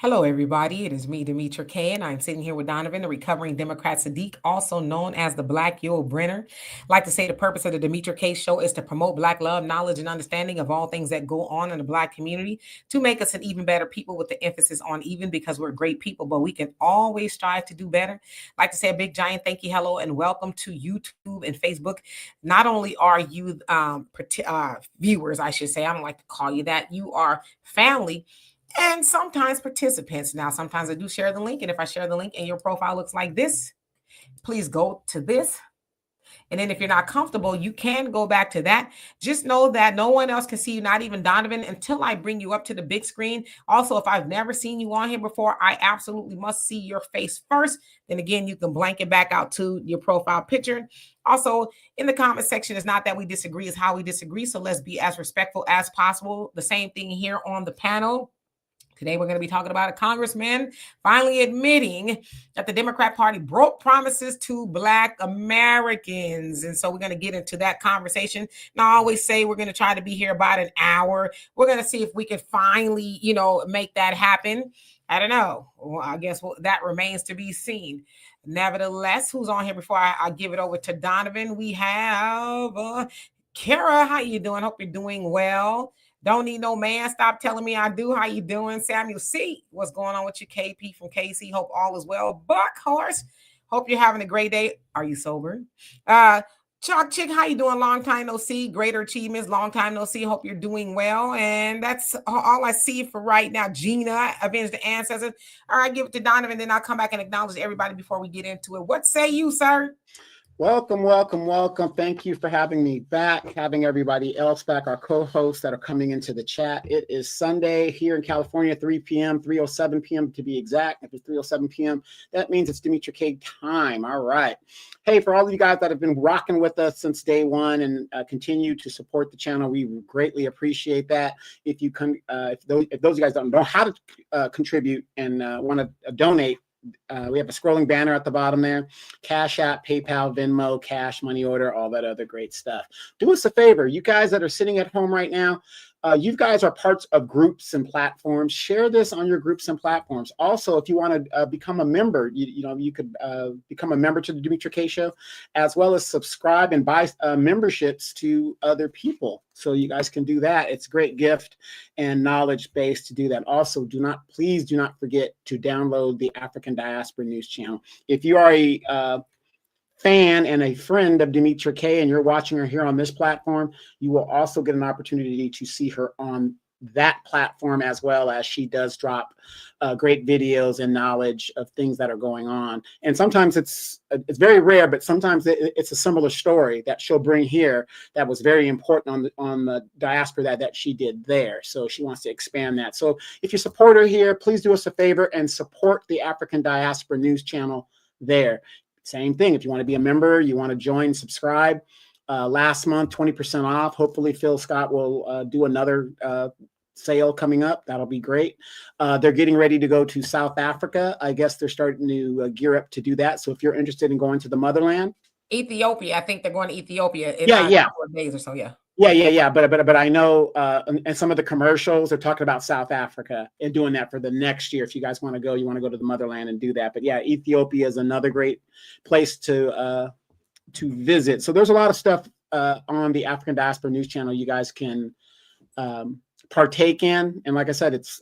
Hello, everybody. It is me, Demetra K, and I'm sitting here with Donovan, the recovering Democrat Saadiq, also known as the Black Yul Brenner. I like to say the purpose of the Demetra K show is to promote Black love, knowledge, and understanding of all things that go on in the Black community to make us an even better people with the emphasis on even because we're great people, but we can always strive to do better. I like to say a big giant thank you, hello, and welcome to YouTube and Facebook. Not only are you viewers, I should say, I don't like to call you that, you are family and sometimes participants. Now, sometimes I do share the link, and if I share the link and your profile looks like this, please go to this. And then if you're not comfortable, you can go back to that. Just know that no one else can see you, not even Donovan, until I bring you up to the big screen. Also, if I've never seen you on here before, I absolutely must see your face first. Then again, you can blank it back out to your profile picture. Also, in the comment section, it's not that we disagree, it's how we disagree. So let's be as respectful as possible. The same thing here on the panel. Today, we're going to be talking about a congressman finally admitting that the Democrat Party broke promises to Black Americans. And so we're going to get into that conversation. And I always say we're going to try to be here about an hour. We're going to see if we can finally, make that happen. I don't know. Well, I guess that remains to be seen. Nevertheless, who's on here before I give it over to Donovan? We have Kara. How you doing? Hope you're doing well. Don't need no man. Stop telling me I do. How you doing? Samuel C. What's going on with you? KP from KC. Hope all is well. Buck Horse. Hope you're having a great day. Are you sober? Chalk Chick, how you doing? Long time no see. Greater achievements. Long time no see. Hope you're doing well. And that's all I see for right now. Gina, avenge the ancestors. All right, give it to Donovan, then I'll come back and acknowledge everybody before we get into it. What say you, sir? Welcome, welcome, welcome. Thank you for having me back, having everybody else back, our co-hosts that are coming into the chat. It is Sunday here in California, 3 p.m., 3:07 p.m. to be exact. If it's 3:07 p.m., that means it's Demetra K time. All right. Hey, for all of you guys that have been rocking with us since day one and continue to support the channel, we greatly appreciate that. If you can, if those of you guys don't know how to contribute and want to donate, we have a scrolling banner at the bottom there. Cash App, PayPal, Venmo, Cash, Money Order, all that other great stuff. Do us a favor. You guys that are sitting at home right now, you guys are parts of groups and platforms. Share this on your groups and platforms. Also, if you want to become a member, you could become a member to the Demetra K Show, as well as subscribe and buy memberships to other people. So you guys can do that. It's a great gift and knowledge base to do that. Also, please do not forget to download the African Diaspora News Channel. If you are a fan and a friend of Demetra K and you're watching her here on this platform, you will also get an opportunity to see her on that platform, as well as she does drop great videos and knowledge of things that are going on. And sometimes it's very rare, but sometimes it's a similar story that she'll bring here that was very important on the diaspora that she did there. So she wants to expand that. So if you support her here, please do us a favor and support the African Diaspora News Channel there. Same thing. If you want to be a member, you want to join, subscribe. Last month, 20% off. Hopefully, Phil Scott will do another sale coming up. That'll be great. They're getting ready to go to South Africa. I guess they're starting to gear up to do that. So if you're interested in going to the motherland, Ethiopia. I think they're going to Ethiopia in a couple of days or so. Yeah. Yeah. But I know, and some of the commercials are talking about South Africa and doing that for the next year. If you guys want to go, you want to go to the motherland and do that. But yeah, Ethiopia is another great place to visit. So there's a lot of stuff on the African Diaspora News Channel you guys can partake in. And like I said, it's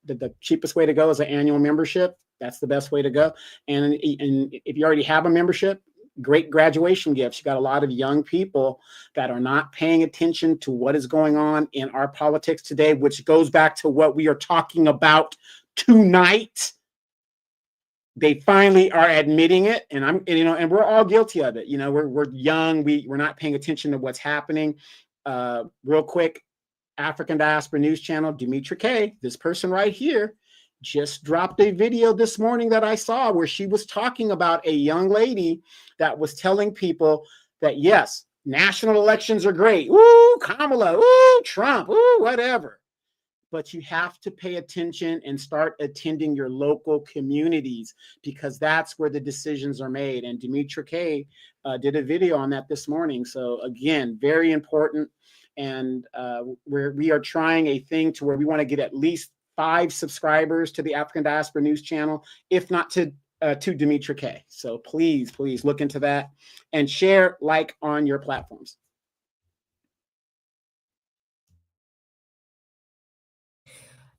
the cheapest way to go is an annual membership. That's the best way to go. And if you already have a membership, great graduation gifts. You got a lot of young people that are not paying attention to what is going on in our politics today, which goes back to what we are talking about tonight. They finally are admitting it, and and we're all guilty of it. We're young, we're not paying attention to what's happening. Real quick, African Diaspora News Channel, Demetra K, this person right here, just dropped a video this morning that I saw where she was talking about a young lady that was telling people that, yes, national elections are great. Ooh, Kamala, ooh, Trump, ooh, whatever. But you have to pay attention and start attending your local communities, because that's where the decisions are made. And Demetra K did a video on that this morning. So again, very important. And we are trying a thing to where we want to get at least 5 subscribers to the African Diaspora News channel, if not to Demetra K. So please look into that and share, like on your platforms.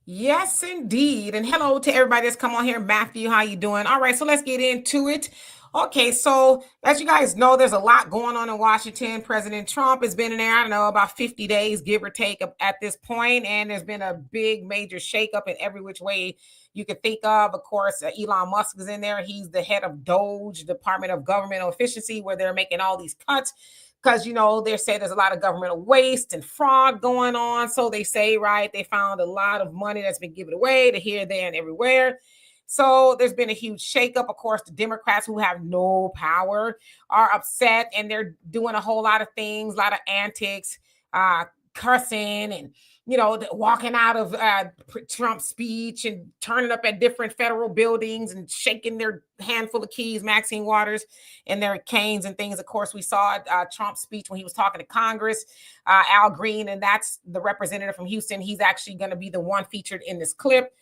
Yes, indeed. And hello to everybody that's come on here. Matthew, how you doing? All right, so let's get into it. Okay, so as you guys know, there's a lot going on in Washington. President Trump has been in there, I don't know, about 50 days, give or take, at this point, and there's been a big, major shakeup in every which way you could think of. Of course, Elon Musk is in there. He's the head of DOGE, Department of Governmental Efficiency, where they're making all these cuts because, they say there's a lot of governmental waste and fraud going on. So they say, right, they found a lot of money that's been given away to here, there, and everywhere. So there's been a huge shakeup. Of course, the Democrats, who have no power, are upset, and they're doing a whole lot of things, a lot of antics, cursing, and walking out of Trump's speech and turning up at different federal buildings and shaking their handful of keys, Maxine Waters, and their canes and things. Of course, we saw Trump's speech when he was talking to Congress, Al Green, and that's the representative from Houston. He's actually going to be the one featured in this clip.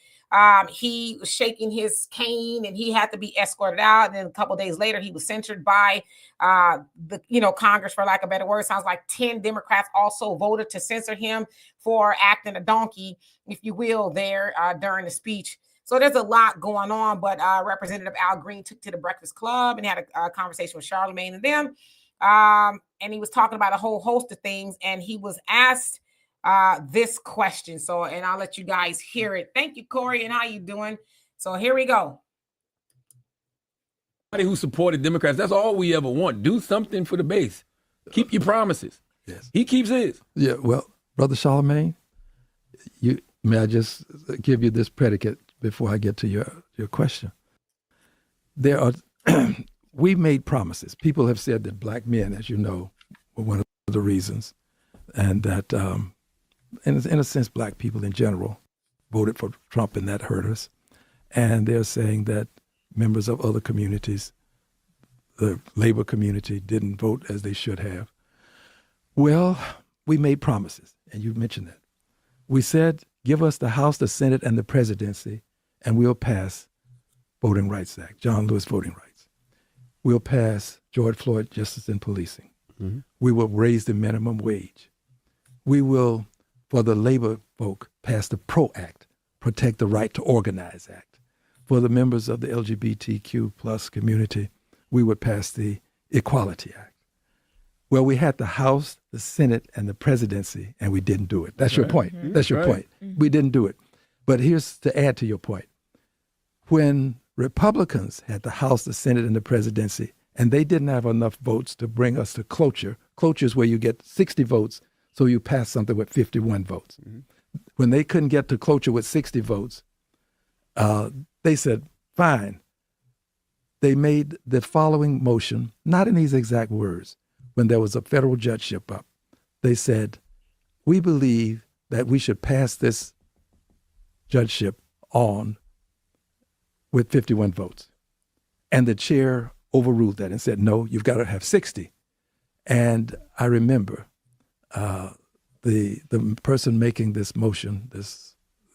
He was shaking his cane and he had to be escorted out. And then a couple of days later, he was censured by Congress, for lack of a better word. Sounds like 10 Democrats also voted to censor him for acting a donkey, if you will, there during the speech. So there's a lot going on. But Representative Al Green took to the Breakfast Club and had a conversation with Charlemagne and them. And he was talking about a whole host of things. And he was asked this question. So, and I'll let you guys hear it. Thank you, Corey. And how you doing? So here we go. Who supported Democrats, that's all we ever want. Do something for the base. Keep your promises. Yes. He keeps his. Yeah, well, Brother Charlemagne, may I just give you this predicate before I get to your question? There are, we made promises. People have said that black men, as you know, were one of the reasons, and that in a sense, black people in general voted for Trump, and that hurt us. And they're saying that members of other communities, the labor community, didn't vote as they should have. Well, we made promises, and you mentioned that. We said, give us the House, the Senate, and the presidency, and we'll pass Voting Rights Act, John Lewis Voting Rights. We'll pass George Floyd Justice and Policing. Mm-hmm. We will raise the minimum wage. We will, for the labor folk, pass the PRO Act, Protect the Right to Organize Act. For the members of the LGBTQ plus community, we would pass the Equality Act. Well, we had the House, the Senate, and the presidency, and we didn't do it. That's your point. Mm-hmm. That's your point. Mm-hmm. We didn't do it. But here's to add to your point. When Republicans had the House, the Senate, and the presidency, and they didn't have enough votes to bring us to cloture. Cloture is where you get 60 votes, so you pass something with 51 votes. Mm-hmm. When they couldn't get to cloture with 60 votes, they said, fine. They made the following motion, not in these exact words, when there was a federal judgeship up. They said, we believe that we should pass this judgeship on with 51 votes. And the chair overruled that and said, no, you've got to have 60. And I remember the person making this motion,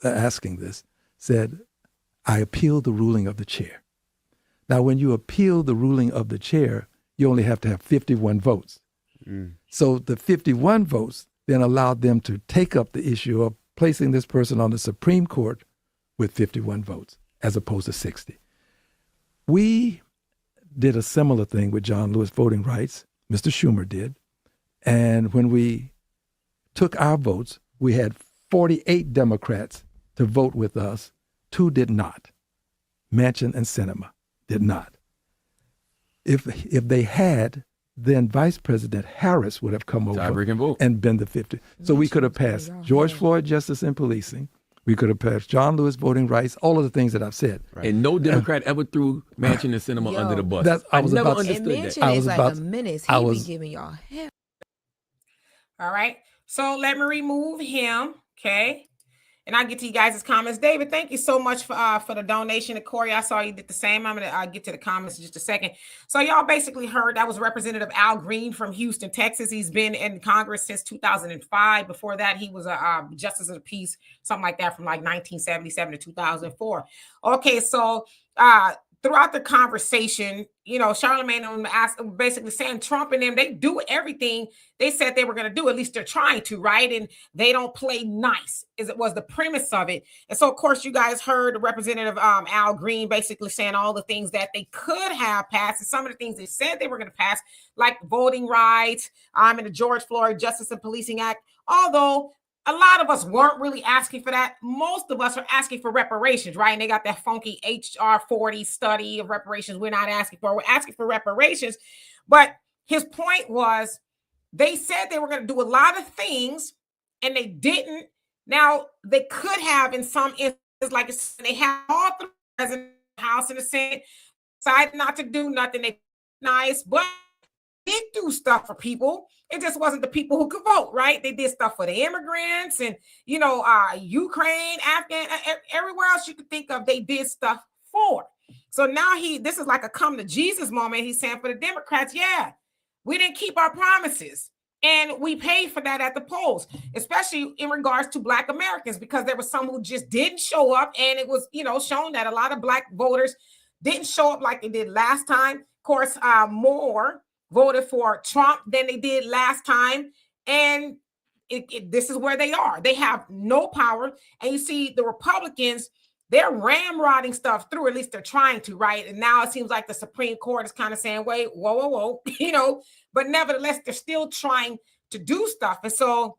asking this, said, I appeal the ruling of the chair. Now, when you appeal the ruling of the chair, you only have to have 51 votes. Mm. So the 51 votes then allowed them to take up the issue of placing this person on the Supreme Court with 51 votes, as opposed to 60. We did a similar thing with John Lewis Voting Rights. Mr. Schumer did. And when we took our votes, we had 48 Democrats to vote with us. 2 did not. Manchin and Sinema did not. If they had, then Vice President Harris would have come over and been the 50. So we could have passed George Floyd Justice and Policing. We could have passed John Lewis Voting Rights, all of the things that I've said. Right. And no Democrat ever threw Manchin and Sinema under the bus. I never understood that. I was like a menace. He be giving y'all hell. All right. So let me remove him. Okay. and I'll get to you guys' comments. David, thank you so much for the donation. And Corey, I saw you did the same. I'm going to get to the comments in just a second. So y'all basically heard that was Representative Al Green from Houston, Texas. He's been in Congress since 2005. Before that, he was a Justice of the Peace, something like that, from like 1977 to 2004. Okay, so throughout the conversation, you know, Charlemagne asked, basically saying Trump and them, they do everything they said they were going to do. At least they're trying to, right? And they don't play nice, as it was the premise of it. And so, of course, you guys heard Representative Al Green basically saying all the things that they could have passed, and some of the things they said they were going to pass, like voting rights, and the George Floyd Justice and Policing Act. Although a lot of us weren't really asking for that. Most of us are asking for reparations, right? And they got that funky HR 40 study of reparations we're not asking for. We're asking for reparations. But his point was they said they were going to do a lot of things and they didn't. Now, they could have in some instances, like they have all the president, House, and the Senate decided not to do nothing. They nice, but did do stuff for people. It just wasn't the people who could vote, right? They did stuff for the immigrants and, you know, Ukraine, Afghan, everywhere else you could think of, they did stuff for. So now this is like a come to Jesus moment. He's saying for the Democrats, yeah, we didn't keep our promises. And we paid for that at the polls, especially in regards to Black Americans, because there were some who just didn't show up. And it was, you know, shown that a lot of Black voters didn't show up like they did last time. Of course, more voted for Trump than they did last time. And this is where they are. They have no power. And you see the Republicans, they're ramrodding stuff through, at least they're trying to, right? And now it seems like the Supreme Court is kind of saying, wait, whoa, you know, but nevertheless, they're still trying to do stuff. And so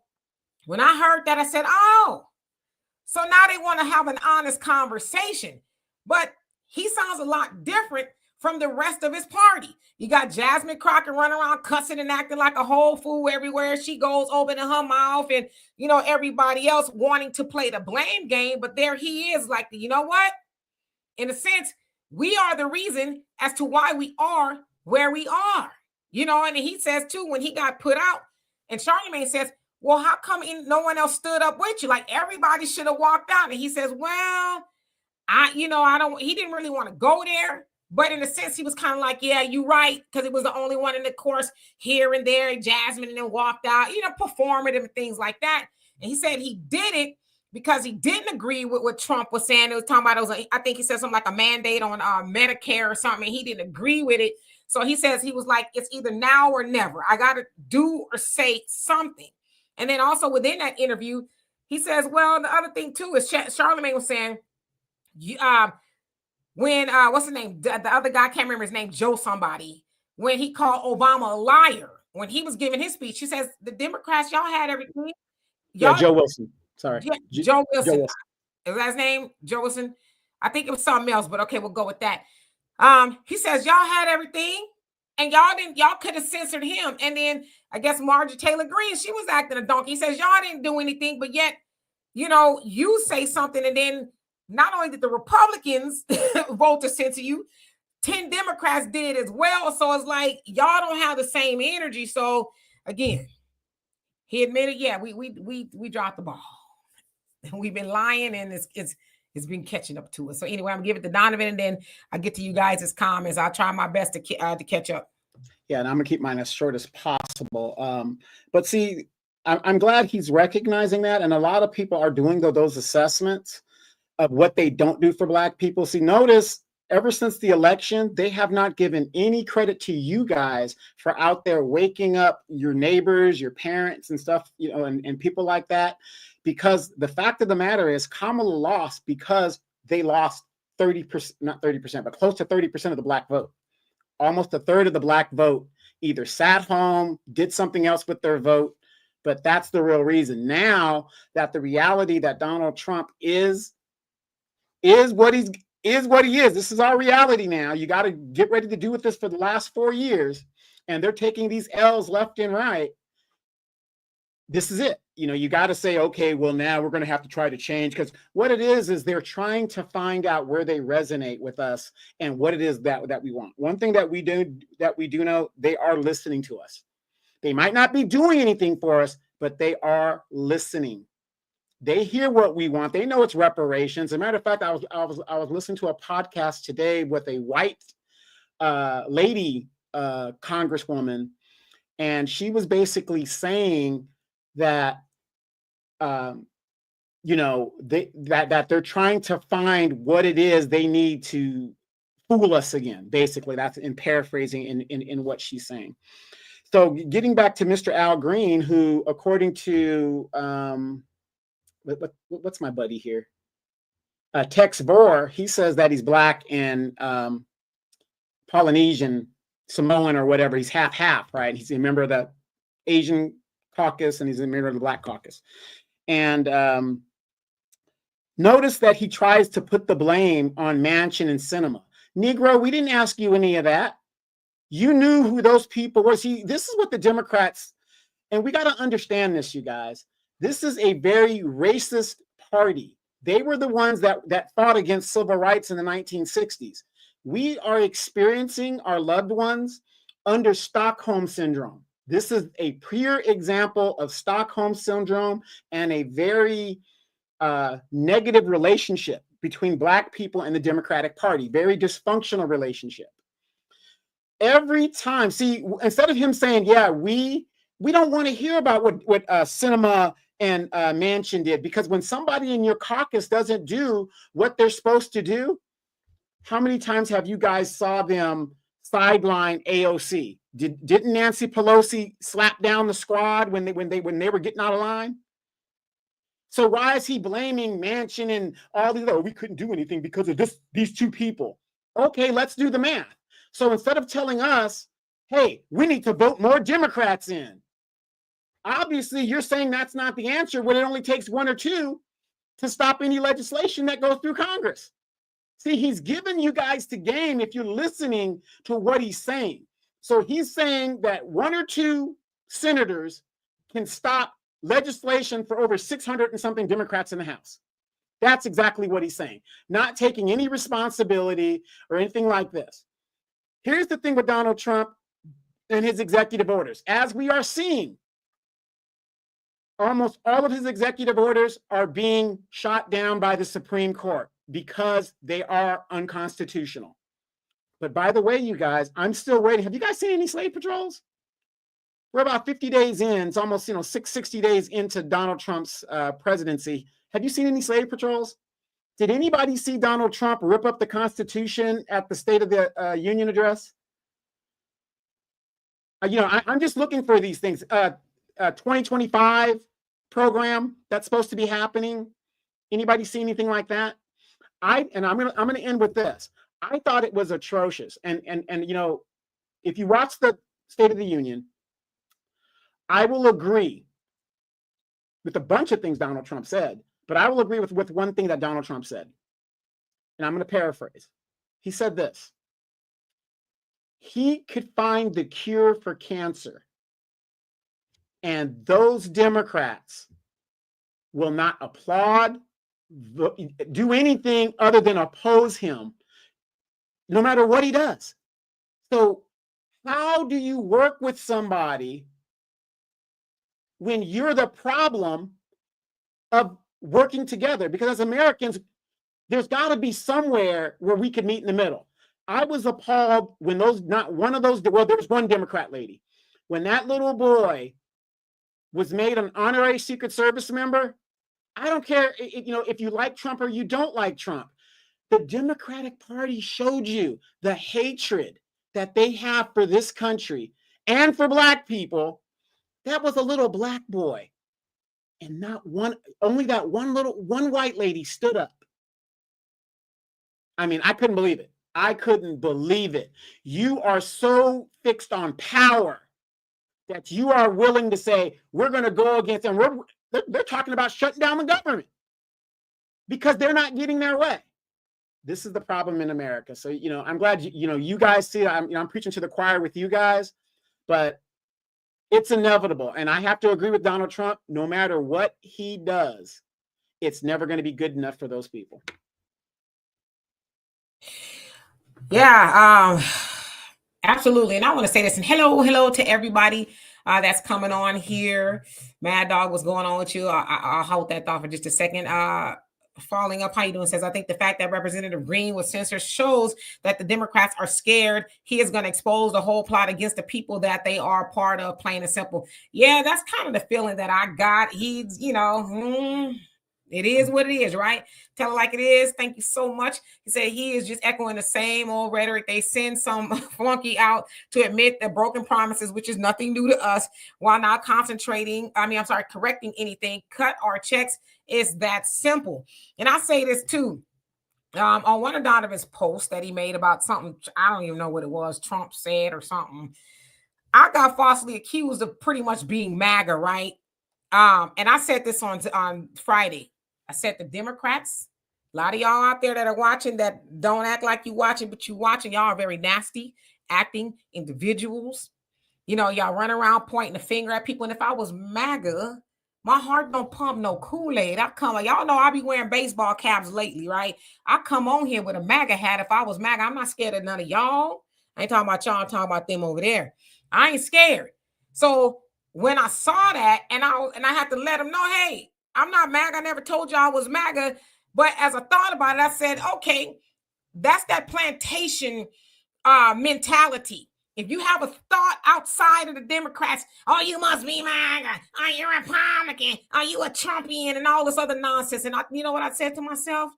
when I heard that, I said, oh, so now they want to have an honest conversation. But he sounds a lot different from the rest of his party. You got Jasmine Crockett running around cussing and acting like a whole fool everywhere she goes, opening her mouth, and, you know, everybody else wanting to play the blame game. But there he is, like, you know what? In a sense, we are the reason as to why we are where we are. You know, and he says, too, when he got put out, and Charlemagne says, well, how come no one else stood up with you? Like, everybody should have walked out. And he says, well, he didn't really want to go there. But in a sense, he was kind of like, yeah, you're right, because it was the only one in the course here and there. Jasmine and then walked out, you know, performative and things like that. And he said he did it because he didn't agree with what Trump was saying. It was talking about, I think he said something like a mandate on Medicare or something. He didn't agree with it. So he says he was like, it's either now or never. I got to do or say something. And then also within that interview, he says, well, the other thing, too, is Charlemagne was saying, when what's his name? The other guy, can't remember his name, Joe somebody, when he called Obama a liar, when he was giving his speech, he says, the Democrats, y'all had everything. Joe Wilson. Sorry. Joe Wilson. Is that his name? Joe Wilson? I think it was something else, but okay, we'll go with that. He says, y'all had everything and y'all could have censored him. And then I guess Marjorie Taylor Greene, she was acting a donkey. He says, y'all didn't do anything, but yet, you know, you say something and then not only did the Republicans vote to censor you, 10 Democrats did as well. So it's like, y'all don't have the same energy. So again, he admitted, yeah, we dropped the ball. We've been lying and it's been catching up to us. So anyway, I'm gonna give it to Donovan and then I'll get to you guys' comments. I'll try my best to catch up. Yeah, and I'm gonna keep mine as short as possible. But see, I'm glad he's recognizing that. And a lot of people are doing those assessments of what they don't do for Black people. See, notice ever since the election, they have not given any credit to you guys for out there waking up your neighbors, your parents and stuff, you know, and people like that. Because the fact of the matter is Kamala lost because they lost 30%, not 30%, but close to 30% of the Black vote. Almost a third of the Black vote either sat home, did something else with their vote, but that's the real reason. Now that the reality that Donald Trump is what he is. This is our reality now. You got to get ready to do with this for the last 4 years. And they're taking these L's left and right. This is it. You know, you got to say, okay, well, now we're going to have to try to change, because what it is they're trying to find out where they resonate with us and what it is that we want. One thing that we do know, they are listening to us. They might not be doing anything for us, but they are listening. They hear what we want. They know it's reparations. As a matter of fact, I was listening to a podcast today with a white lady congresswoman, and she was basically saying that that they're trying to find what it is they need to fool us again. Basically, that's in paraphrasing in what she's saying. So getting back to Mr. Al Green, who, according to what's my buddy here? Tex Boer, he says that he's black and Polynesian, Samoan, or whatever. He's half, right? He's a member of the Asian caucus and he's a member of the Black caucus. And notice that he tries to put the blame on Manchin and Sinema. Negro, we didn't ask you any of that. You knew who those people were. See, this is what the Democrats, and we got to understand this, you guys. This is a very racist party. They were the ones that fought against civil rights in the 1960s. We are experiencing our loved ones under Stockholm Syndrome. This is a pure example of Stockholm Syndrome and a very negative relationship between Black people and the Democratic Party. Very dysfunctional relationship. Every time, see, instead of him saying, yeah, we don't want to hear about what Sinema and Manchin did, because when somebody in your caucus doesn't do what they're supposed to do, how many times have you guys saw them sideline AOC? Didn't Nancy Pelosi slap down the squad when they were getting out of line? So why is he blaming Manchin and all these? Oh, we couldn't do anything because of these two people. Okay, let's do the math. So instead of telling us, hey, we need to vote more Democrats in, obviously you're saying that's not the answer when it only takes one or two to stop any legislation that goes through Congress. See, he's giving you guys the game if you're listening to what he's saying. So he's saying that one or two senators can stop legislation for over 600 and something Democrats in the House. That's exactly what he's saying. Not taking any responsibility or anything like this. Here's the thing with Donald Trump and his executive orders. As we are seeing, almost all of his executive orders are being shot down by the Supreme Court because they are unconstitutional. But by the way, you guys, I'm still waiting. Have you guys seen any slave patrols? We're about 50 days in. It's almost 60 days into Donald Trump's presidency. Have you seen any slave patrols? Did anybody see Donald Trump rip up the Constitution at the State of the Union address? I'm just looking for these things. 2025 program that's supposed to be happening. Anybody see anything like that? I'm gonna end with this. I thought it was atrocious. And if you watch the State of the Union, I will agree with a bunch of things Donald Trump said. But I will agree with one thing that Donald Trump said. And I'm going to paraphrase. He said this. He could find the cure for cancer. And those Democrats will not applaud, do anything other than oppose him, no matter what he does. So how do you work with somebody when you're the problem of working together? Because as Americans, there's got to be somewhere where we can meet in the middle. I was appalled when there was one Democrat lady. When that little boy was made an honorary Secret Service member, I don't care if you like Trump or you don't like Trump. The Democratic Party showed you the hatred that they have for this country and for Black people. That was a little Black boy. And only that one white lady stood up. I mean, I couldn't believe it. I couldn't believe it. You are so fixed on power that you are willing to say, we're going to go against them. They're talking about shutting down the government because they're not getting their way. This is the problem in America. So, I'm glad, you guys see, I'm preaching to the choir with you guys, but it's inevitable. And I have to agree with Donald Trump. No matter what he does, it's never going to be good enough for those people. Yeah, absolutely. And I want to say this, and hello to everybody. that's coming on here. Mad Dog, what's going on with you? I'll hold that thought for just a second. Following up, how you doing? Says, I think the fact that Representative Green was censored shows that the Democrats are scared he is going to expose the whole plot against the people that they are part of, plain and simple. Yeah, that's kind of the feeling that I got. He's, it is what it is, right? Tell it like it is. Thank you so much. He said he is just echoing the same old rhetoric. They send some flunky out to admit the broken promises, which is nothing new to us, while not correcting anything. Cut our checks. It's that simple. And I say this too. On one of Donovan's posts that he made about something, I don't even know what it was, Trump said or something. I got falsely accused of pretty much being MAGA, right? And I said this on Friday. I said the Democrats, a lot of y'all out there that are watching that don't act like you watching, but you watching, y'all are very nasty, acting individuals. Y'all run around pointing the finger at people. And if I was MAGA, my heart don't pump no Kool-Aid. Y'all know I be wearing baseball caps lately, right? I come on here with a MAGA hat. If I was MAGA, I'm not scared of none of y'all. I ain't talking about y'all, I'm talking about them over there. I ain't scared. So when I saw that, and I had to let them know, hey, I'm not MAGA. I never told y'all I was MAGA. But as I thought about it, I said, okay, that's that plantation mentality. If you have a thought outside of the Democrats, oh, you must be MAGA, oh, you're a Republican, oh, you a Trumpian, and all this other nonsense. And you know what I said to myself?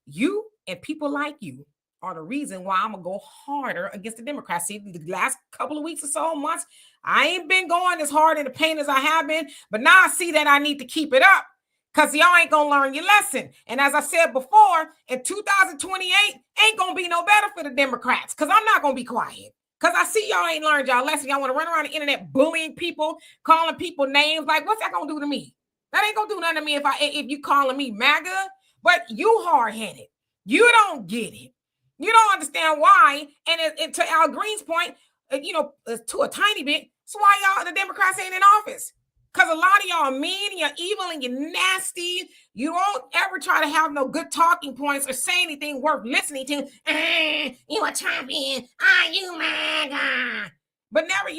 You and people like you are the reason why I'm going to go harder against the Democrats. See, the last couple of weeks or so, months, I ain't been going as hard in the paint as I have been, but now I see that I need to keep it up because y'all ain't going to learn your lesson. And as I said before, in 2028, ain't going to be no better for the Democrats because I'm not going to be quiet. Because I see y'all ain't learned y'all lesson. Y'all want to run around the internet bullying people, calling people names. Like, what's that going to do to me? That ain't going to do nothing to me if you calling me MAGA. But you hard-headed. You don't get it. You don't understand why. And to Al Green's point, to a tiny bit, that's why the Democrats ain't in office. Because a lot of y'all are mean, and you're evil, and you're nasty. You won't ever try to have no good talking points or say anything worth listening to. You a Trumpian. Are you MAGA? But never,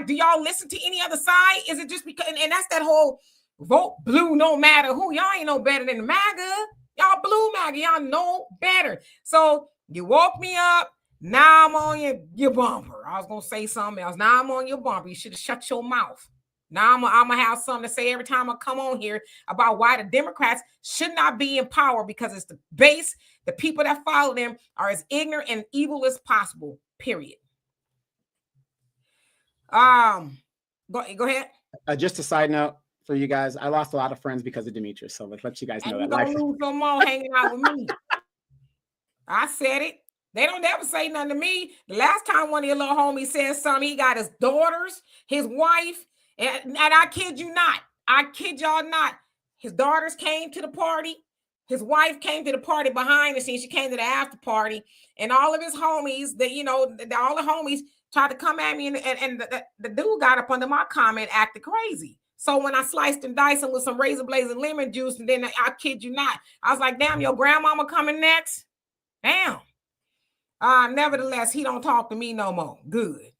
do y'all listen to any other side? Is it just because, and that's that whole vote blue no matter who. Y'all ain't no better than the MAGA. Y'all blue MAGA. Y'all know better. So you woke me up. Now I'm on your bumper. I was going to say something else. Now I'm on your bumper. You should have shut your mouth. Now I'm going to have something to say every time I come on here about why the Democrats should not be in power, because it's the base. The people that follow them are as ignorant and evil as possible, period. Go ahead. Just a side note for you guys. I lost a lot of friends because of Demetrius. So let's let you guys know and that. You don't lose no more hanging out with me. I said it. They don't ever say nothing to me. The last time one of your little homies said something, he got his daughters, his wife, and I kid you not. I kid y'all not. His daughters came to the party. His wife came to the party behind the scenes. She came to the after party, and all of his homies, all the homies tried to come at me, and the dude got up under my comment, acted crazy. So when I sliced and diced him with some razor blades and lemon juice, and then I kid you not, I was like, damn, your grandmama coming next? Damn. Nevertheless, he don't talk to me no more. Good.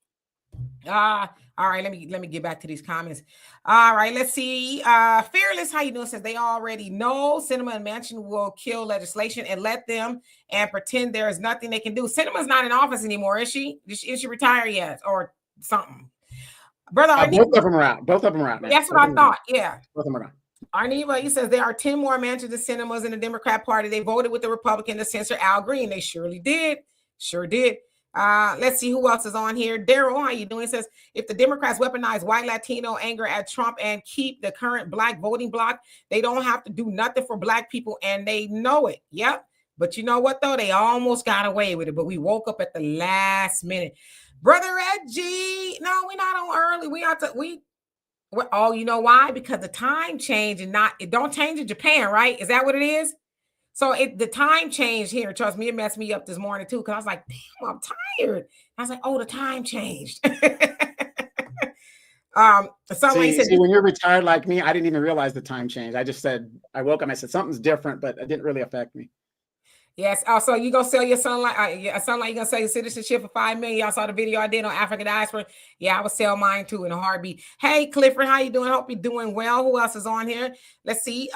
All right, let me get back to these comments. All right, let's see. Fearless, how you doing? Says they already know Sinema and Manchin will kill legislation and let them and pretend there is nothing they can do. Sinema's not in office anymore, is she? Is she retired yet or something? Brother, both of them are out. Both of them are out. Man. That's what I thought. Yeah, both of them are out. Arneva, he says there are 10 more Manchins and Cinemas in the Democrat Party. They voted with the Republican to censor Al Green. They surely did. Sure did. Let's see who else is on here. Daryl, how you doing? He says, if the Democrats weaponize white Latino anger at Trump and keep the current black voting bloc, they don't have to do nothing for black people, and they know it. Yep. But you know what, though? They almost got away with it, but we woke up at the last minute. Brother Reggie, no, we're not on early. Oh, you know why? Because the time changed, and it don't change in Japan, right? Is that what it is? So the time changed here. Trust me, it messed me up this morning too, because I was like, damn, I'm tired. I was like, oh, the time changed. See, when you're retired like me, I didn't even realize the time changed. I just said, I woke up, I said, something's different, but it didn't really affect me. Yes. Also, you gonna sell your sunlight? Yeah, sunlight. You gonna sell your citizenship for $5 million? Y'all saw the video I did on African diaspora. Yeah, I would sell mine too in a heartbeat. Hey, Clifford, how you doing? Hope you're doing well. Who else is on here? Let's see.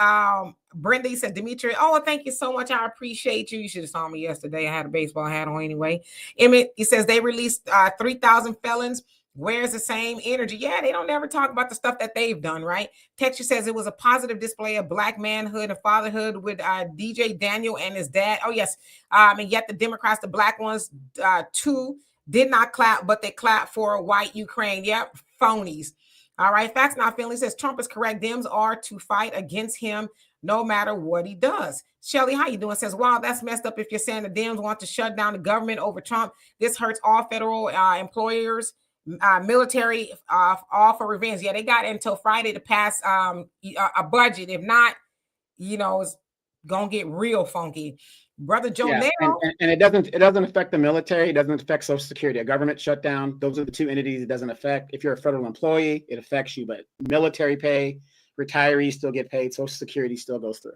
Brenda, you said Dimitri. Oh, thank you so much. I appreciate you. You should have saw me yesterday. I had a baseball hat on anyway. Emmett, he says they released 3,000 felons. Where's the same energy? Yeah, they don't ever talk about the stuff that they've done, right? Texture says it was a positive display of Black manhood and fatherhood with DJ Daniel and his dad. Oh, yes. And yet the Democrats, the Black ones, too, did not clap, but they clapped for white Ukraine. Yep, phonies. All right. Facts Not Feeling says Trump is correct. Dems are to fight against him no matter what he does. Shelly, how you doing? Says, wow, that's messed up if you're saying the Dems want to shut down the government over Trump. This hurts all federal employers. Military all for revenge. Yeah, they got until Friday to pass a budget. If not, it's gonna get real funky. Brother Joe. Yeah, and it doesn't affect the military. It doesn't affect Social Security. A government shutdown. Those are the two entities it doesn't affect. If you're a federal employee, it affects you, but military pay, retirees still get paid. Social Security still goes through.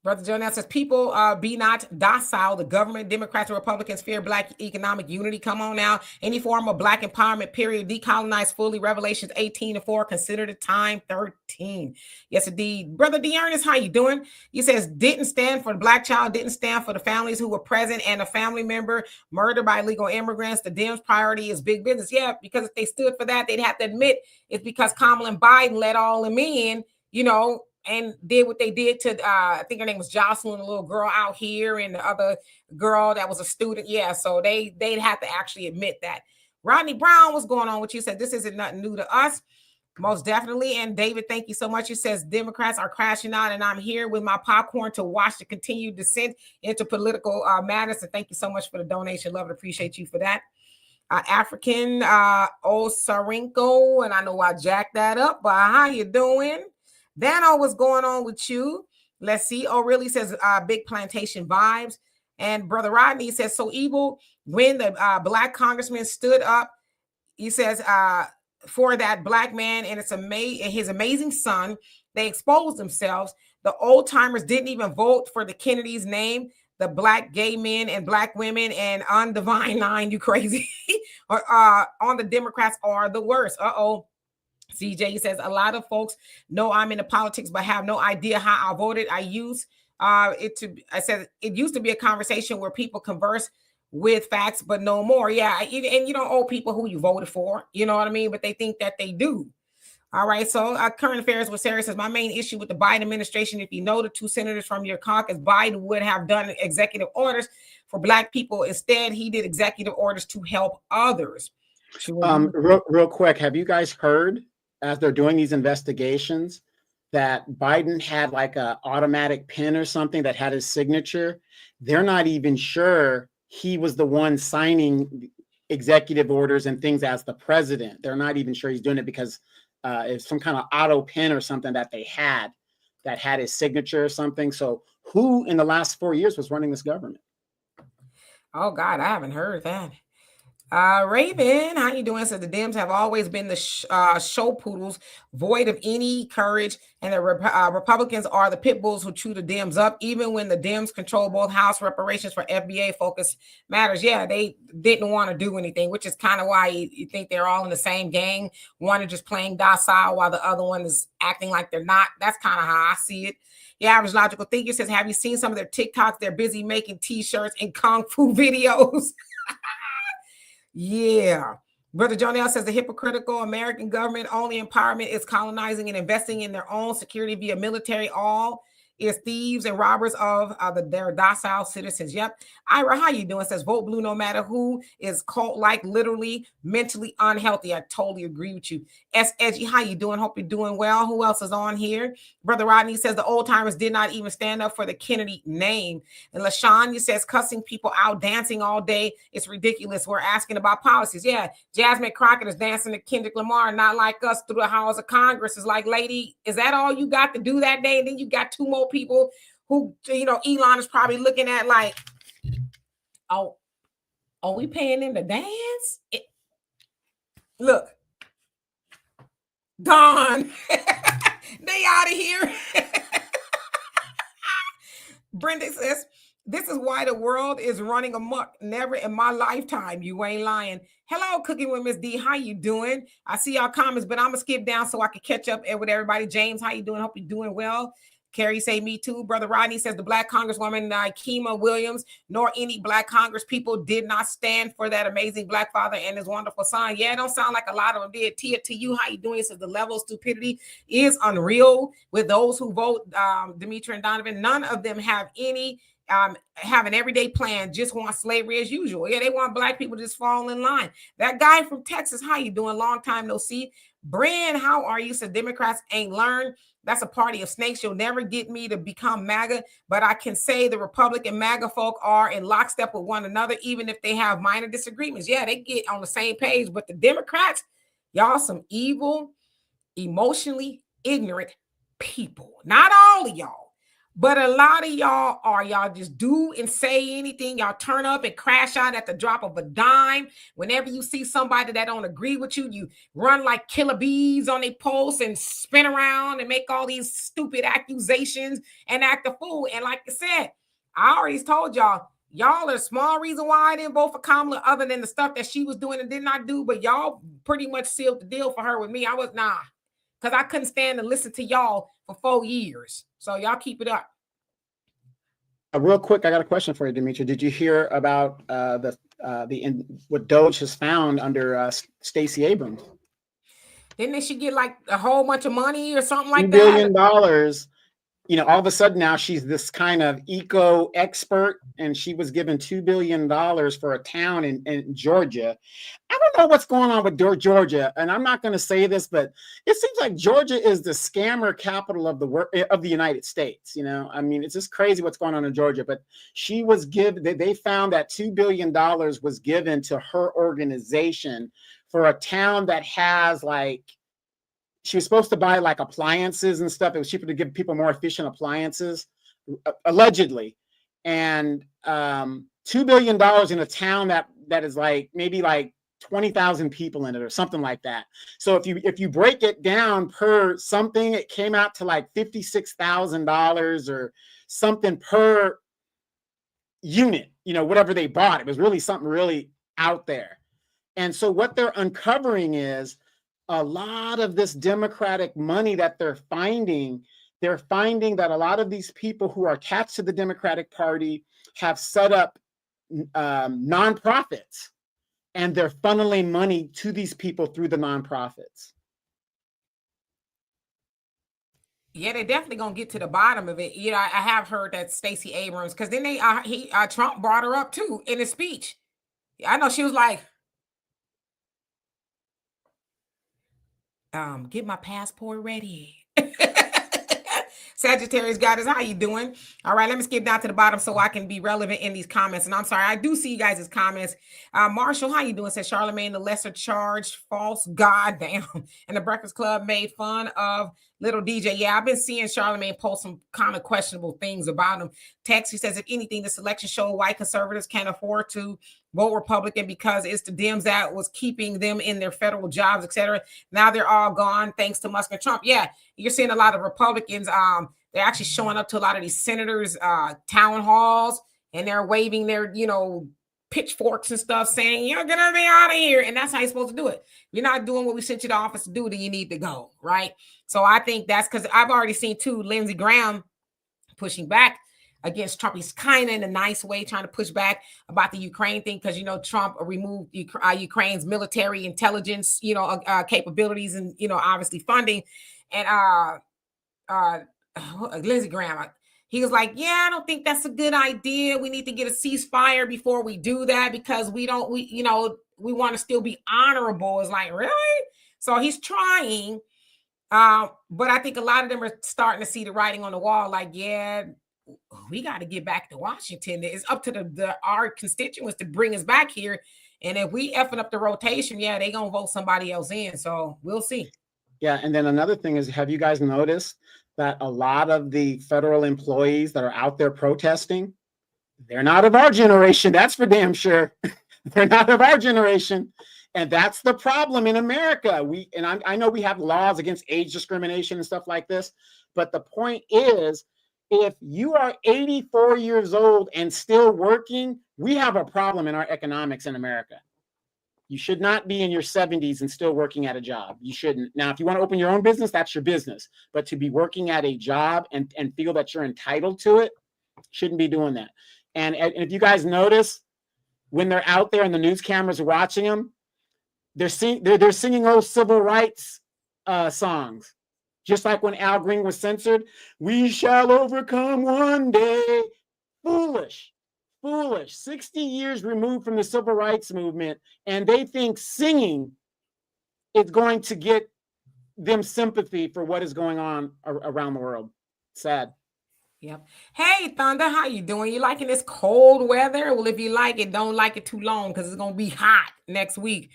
Brother Joe now says, people be not docile. The government, Democrats and Republicans fear Black economic unity. Come on now. Any form of Black empowerment, period. Decolonize fully. Revelations 18:4. Consider the time 13. Yes, indeed. Brother Dearness, how you doing? He says, didn't stand for the Black child, didn't stand for the families who were present and a family member murdered by illegal immigrants. The Dems' priority is big business. Yeah, because if they stood for that, they'd have to admit it's because Kamala and Biden let all them in, and did what they did to, I think her name was Jocelyn, a little girl out here, and the other girl that was a student. Yeah, so they'd have to actually admit that. Rodney Brown, what's going on with you? Said, this isn't nothing new to us. Most definitely. And David, thank you so much. He says, Democrats are crashing out, and I'm here with my popcorn to watch the continued descent into political madness. And thank you so much for the donation. Love and appreciate you for that. African Osarenko, and I know I jacked that up, but how you doing? Dano, what's going on with you? Let's see. Oh, really says big plantation vibes. And Brother Rodney says, so evil when the Black congressman stood up, he says, for that Black man and his amazing son, they exposed themselves. The old timers didn't even vote for the Kennedy's name. The Black gay men and Black women and on Divine Nine, you crazy, on the Democrats are the worst. Uh-oh. CJ says, a lot of folks know I'm into politics, but have no idea how I voted. I said it used to be a conversation where people converse with facts, but no more. Yeah. And you don't owe people who you voted for, you know what I mean? But they think that they do. All right. So current affairs with Sarah says, my main issue with the Biden administration, if you know the two senators from your caucus, Biden would have done executive orders for Black people. Instead, he did executive orders to help others. Real quick, have you guys heard, as they're doing these investigations, that Biden had like a automatic pen or something that had his signature? They're not even sure he was the one signing executive orders and things as the president. They're not even sure he's doing it because it's some kind of auto pen or something that they had that had his signature or something. So who in the last 4 years was running this government? Oh God, I haven't heard that. Raven, how you doing? So the Dems have always been the show poodles, void of any courage, and the Republicans are the pit bulls who chew the Dems up. Even when the Dems control both House reparations for FBA focus matters, yeah, they didn't want to do anything, which is kind of why you think they're all in the same gang. One is just playing docile while the other one is acting like they're not. That's kind of how I see it. The average logical thinker says, have you seen some of their TikToks? They're busy making t-shirts and kung fu videos. Yeah. Brother Jonell says the hypocritical American government only empowerment is colonizing and investing in their own security via military. All is thieves and robbers of their docile citizens. Yep. Ira, how you doing? Says vote blue no matter who, is cult-like, literally mentally unhealthy. I totally agree with you. S. Edgy, how you doing? Hope you're doing well. Who else is on here? Brother Rodney says the old timers did not even stand up for the Kennedy name. And LaShawn says cussing people out, dancing all day. It's ridiculous. We're asking about policies. Yeah, Jasmine Crockett is dancing to Kendrick Lamar, not like us through the halls of Congress. Is like, lady, is that all you got to do that day? And then you got two more people who, Elon is probably looking at like, oh, are we paying them to dance? Look, gone. They out of here. Brenda says, this is why the world is running amok. Never in my lifetime. You ain't lying. Hello, Cooking with Miss D. How you doing? I see y'all comments, but I'm going to skip down so I can catch up with everybody. James, how you doing? Hope you're doing well. Carrie say me too. Brother Rodney says the Black Congresswoman Kima Williams nor any Black Congress people did not stand for that amazing Black father and his wonderful son. Yeah, it don't sound like a lot of them did. Tia, to you, how you doing? It says the level of stupidity is unreal with those who vote Demetri and Donovan. None of them have any have an everyday plan, just want slavery as usual. Yeah, they want Black people to just fall in line. That guy from Texas, how you doing? Long time no see. Brand, how are you? So Democrats ain't learned. That's a party of snakes. You'll never get me to become MAGA, but I can say the Republican MAGA folk are in lockstep with one another, even if they have minor disagreements. Yeah, they get on the same page, but the Democrats, y'all some evil, emotionally ignorant people. Not all of y'all. But a lot of y'all are, y'all just do and say anything. Y'all turn up and crash out at the drop of a dime. Whenever you see somebody that don't agree with you, you run like killer bees on their posts and spin around and make all these stupid accusations and act a fool. And like I said, I already told y'all are a small reason why I didn't vote for Kamala, other than the stuff that she was doing and did not do. But y'all pretty much sealed the deal for her with me. I was because I couldn't stand to listen to y'all for 4 years. So y'all keep it up. Real quick, I got a question for you, Demetri. Did you hear about what Doge has found under Stacey Abrams? Didn't she get like a whole bunch of money or something like $2 that? $2 billion. You know, all of a sudden now she's this kind of eco expert, and she was given $2 billion for a town in Georgia. I don't know what's going on with Georgia, and I'm not going to say this, but it seems like Georgia is the scammer capital of the United States. You know, I mean, it's just crazy what's going on in Georgia. But she was given, they found that $2 billion was given to her organization for a town that has like, she was supposed to buy like appliances and stuff. It was cheaper to give people more efficient appliances, allegedly. And $2 billion in a town that is like maybe like 20,000 people in it or something like that. So if you break it down per something, it came out to like $56,000 or something per unit, you know, whatever they bought. It was really something really out there. And so what they're uncovering is a lot of this Democratic money that they're finding that a lot of these people who are attached to the Democratic Party have set up nonprofits, and they're funneling money to these people through the nonprofits. Yeah, they're definitely gonna get to the bottom of it. You know, I have heard that Stacey Abrams, because then Trump brought her up too in his speech. I know she was like, get my passport ready. Sagittarius Goddess, how you doing? All right, let me skip down to the bottom so I can be relevant in these comments. And I'm sorry, I do see you guys' comments. Marshall, how you doing? Says Charlemagne, the lesser charged false god, damn. And the Breakfast Club made fun of little DJ. Yeah, I've been seeing Charlemagne post some kind of questionable things about him. Text, he says, if anything, this election showed white conservatives can't afford to vote Republican because it's the Dems that was keeping them in their federal jobs, etc. Now they're all gone thanks to Musk and Trump. Yeah, you're seeing a lot of Republicans. They're actually showing up to a lot of these senators' town halls, and they're waving their, pitchforks and stuff, saying, you're gonna be out of here. And that's how you're supposed to do it. You're not doing what we sent you to office to do, then you need to go, right? So I think that's because I've already seen too Lindsey Graham pushing back against Trump. He's kind of in a nice way trying to push back about the Ukraine thing, because Trump removed Ukraine's military intelligence capabilities and obviously funding. And Lindsey Graham, he was like, yeah, I don't think that's a good idea. We need to get a ceasefire before we do that, because we want to still be honorable. It's like, really? So he's trying. But I think a lot of them are starting to see the writing on the wall. Like, yeah, we got to get back to Washington. It's up to our constituents to bring us back here. And if we effing up the rotation, yeah, they gonna vote somebody else in. So we'll see. Yeah, and then another thing is, have you guys noticed that a lot of the federal employees that are out there protesting, they're not of our generation? That's for damn sure. They're not of our generation. And that's the problem in America. I know we have laws against age discrimination and stuff like this, but the point is, If you are 84 years old and still working, we have a problem in our economics in America. You should not be in your 70s and still working at a job. You shouldn't. Now, if you want to open your own business, that's your business. But to be working at a job and feel that you're entitled to it, shouldn't be doing that. And if you guys notice, when they're out there and the news cameras are watching them, they're singing old civil rights songs. Just like when Al Green was censored, we shall overcome one day. Foolish. 60 years removed from the civil rights movement, and they think singing is going to get them sympathy for what is going on around the world. Sad. Yep. Hey, Thunder, how you doing? You liking this cold weather? Well, if you like it, don't like it too long because it's going to be hot next week.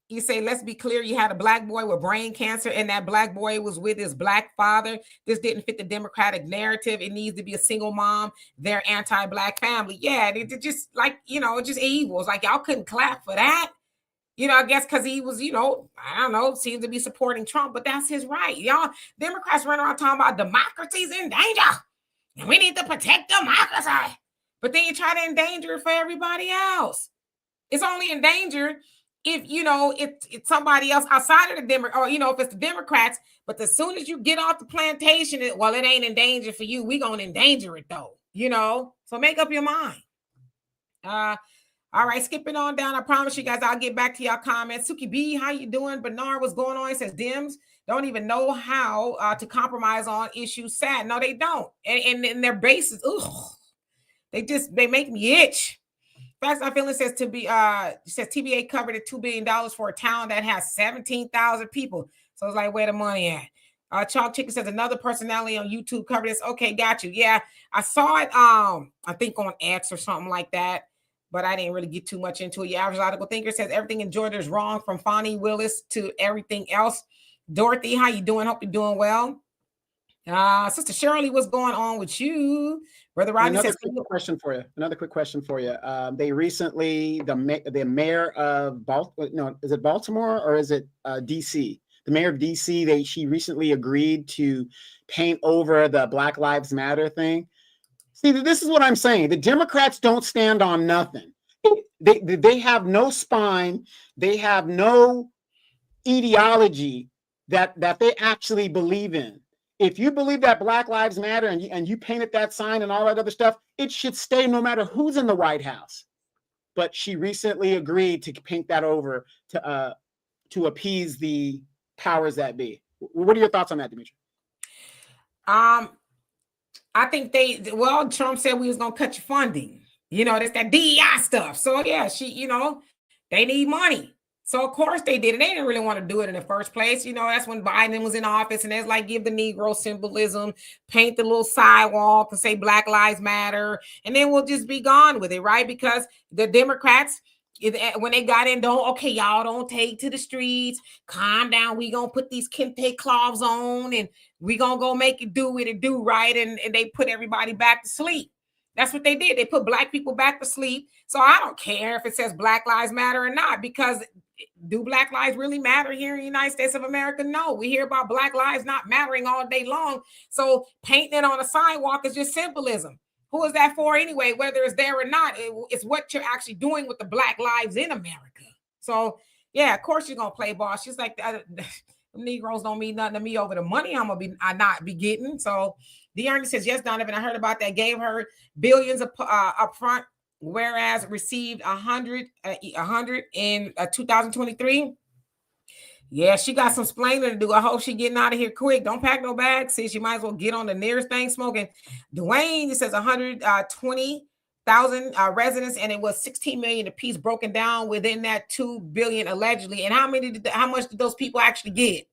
You say, let's be clear, you had a black boy with brain cancer, and that black boy was with his black father. This didn't fit the Democratic narrative. It needs to be a single mom. They're anti-black family. Yeah, it just like, just evil. It's like y'all couldn't clap for that. I guess because he was, I don't know, seems to be supporting Trump, but that's his right. Y'all, Democrats run around talking about democracy's in danger, and we need to protect democracy. But then you try to endanger it for everybody else. It's only in danger if, it's somebody else outside of the Democrats, or, if it's the Democrats. But as soon as you get off the plantation, it ain't in danger for you. We're going to endanger it, though, So make up your mind. All right, skipping on down. I promise you guys I'll get back to y'all comments. Suki B, how you doing? Bernard, what's going on? He says, Dems don't even know how to compromise on issues. Sad. No, they don't. And their bases, they make me itch. Fast I Feeling says TBA covered at $2 billion for a town that has 17,000 people. So it's like, where the money at? Chalk Chicken says another personality on YouTube covered this. Okay, got you. Yeah, I saw it. I think on X or something like that, but I didn't really get too much into it. Your average logical thinker says everything in Georgia is wrong, from Fonnie Willis to everything else. Dorothy, how you doing? Hope you're doing well. Sister Shirley, what's going on with you? Brother Rodney says, Another quick question for you. They recently, the mayor of is it Baltimore or is it DC? The mayor of DC, she recently agreed to paint over the Black Lives Matter thing. See, this is what I'm saying. The Democrats don't stand on nothing. They have no spine. They have no ideology that they actually believe in. If you believe that Black Lives Matter and you painted that sign and all that other stuff, it should stay no matter who's in the White House. But she recently agreed to paint that over to appease the powers that be. What are your thoughts on that, Dimitri? I think Trump said we was going to cut your funding. That's that DEI stuff. So yeah, they need money. So of course they did it. They didn't really want to do it in the first place. That's when Biden was in office, and it's like, give the Negro symbolism, paint the little sidewalk and say Black Lives Matter, and then we'll just be gone with it, right? Because the Democrats, when they got in, y'all don't take to the streets. Calm down. We gonna put these kente cloths on, and we gonna go make it do what it do, right? And they put everybody back to sleep. That's what they did. They put Black people back to sleep. So I don't care if it says Black Lives Matter or not, because do Black lives really matter here in the United States of America? No, we hear about Black lives not mattering all day long. So painting it on a sidewalk is just symbolism. Who is that for anyway? Whether it's there or not, it's what you're actually doing with the Black lives in America. So yeah, of course you're gonna play ball. She's like, Negroes don't mean nothing to me over the money I not be getting. So the Ernie says, yes, Donovan, I heard about that. Gave her billions up front, whereas received 100 in 2023. Yeah, she got some splaining to do. I hope she getting out of here quick. Don't pack no bags. See, she might as well get on the nearest thing smoking. Dwayne, it says 120,000 residents, and it was 16 million apiece, broken down within that 2 billion allegedly. And how much did those people actually get?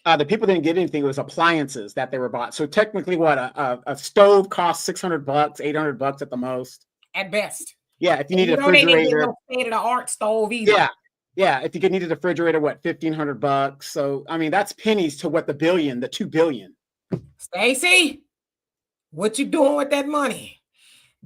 The people didn't get anything. It was appliances that they were bought. So technically, what a stove costs $600, $800 at the most, at best. Yeah, if you need a refrigerator, they didn't get no state-of-the-art stove either. Yeah, if you needed a refrigerator, what, $1,500? So I mean, that's pennies to what the 2 billion. Stacey, what you doing with that money?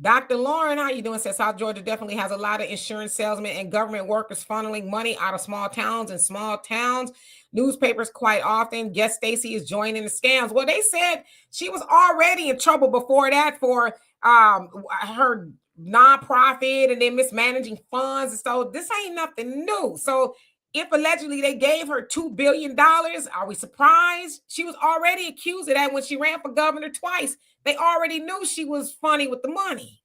Dr. Lauren, how you doing? Says South Georgia definitely has a lot of insurance salesmen and government workers funneling money out of small towns and small towns. Newspapers quite often. Guess Stacy is joining the scams. Well, they said she was already in trouble before that for her nonprofit and then mismanaging funds. So this ain't nothing new. So if allegedly they gave her $2 billion, are we surprised? She was already accused of that when she ran for governor twice. They already knew she was funny with the money.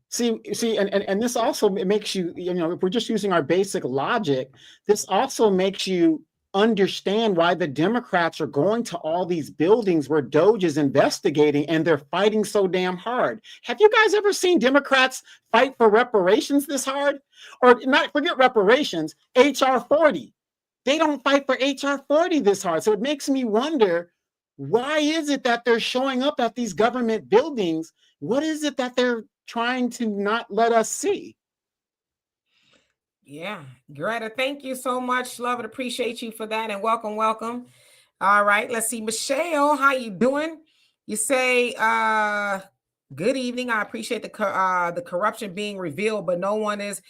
See, and this also makes you, if we're just using our basic logic, this also makes you understand why the Democrats are going to all these buildings where Doge is investigating and they're fighting so damn hard. Have you guys ever seen Democrats fight for reparations this hard? Or not forget reparations, HR 40. They don't fight for HR 40 this hard. So it makes me wonder, why is it that they're showing up at these government buildings? What is it that they're trying to not let us see? Yeah, Greta, thank you so much. Love it. Appreciate you for that. And welcome. All right, let's see. Michelle, how you doing? You say, good evening. I appreciate the corruption being revealed, but no one is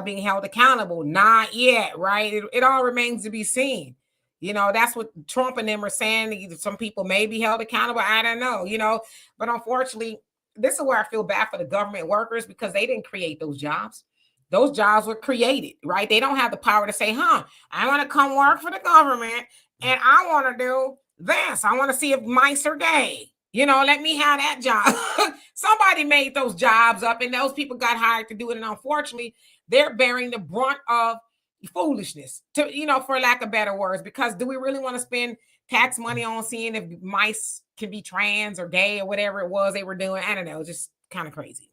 being held accountable. Not yet, right? It all remains to be seen. That's what Trump and them are saying. Some people may be held accountable. I don't know, but unfortunately, this is where I feel bad for the government workers because they didn't create those jobs. Those jobs were created, right? They don't have the power to say, I want to come work for the government and I want to do this. I want to see if mice are gay. Let me have that job. Somebody made those jobs up and those people got hired to do it. And unfortunately, they're bearing the brunt of foolishness, for lack of better words, because do we really want to spend tax money on seeing if mice can be trans or gay or whatever it was they were doing? I don't know. It's just kind of crazy.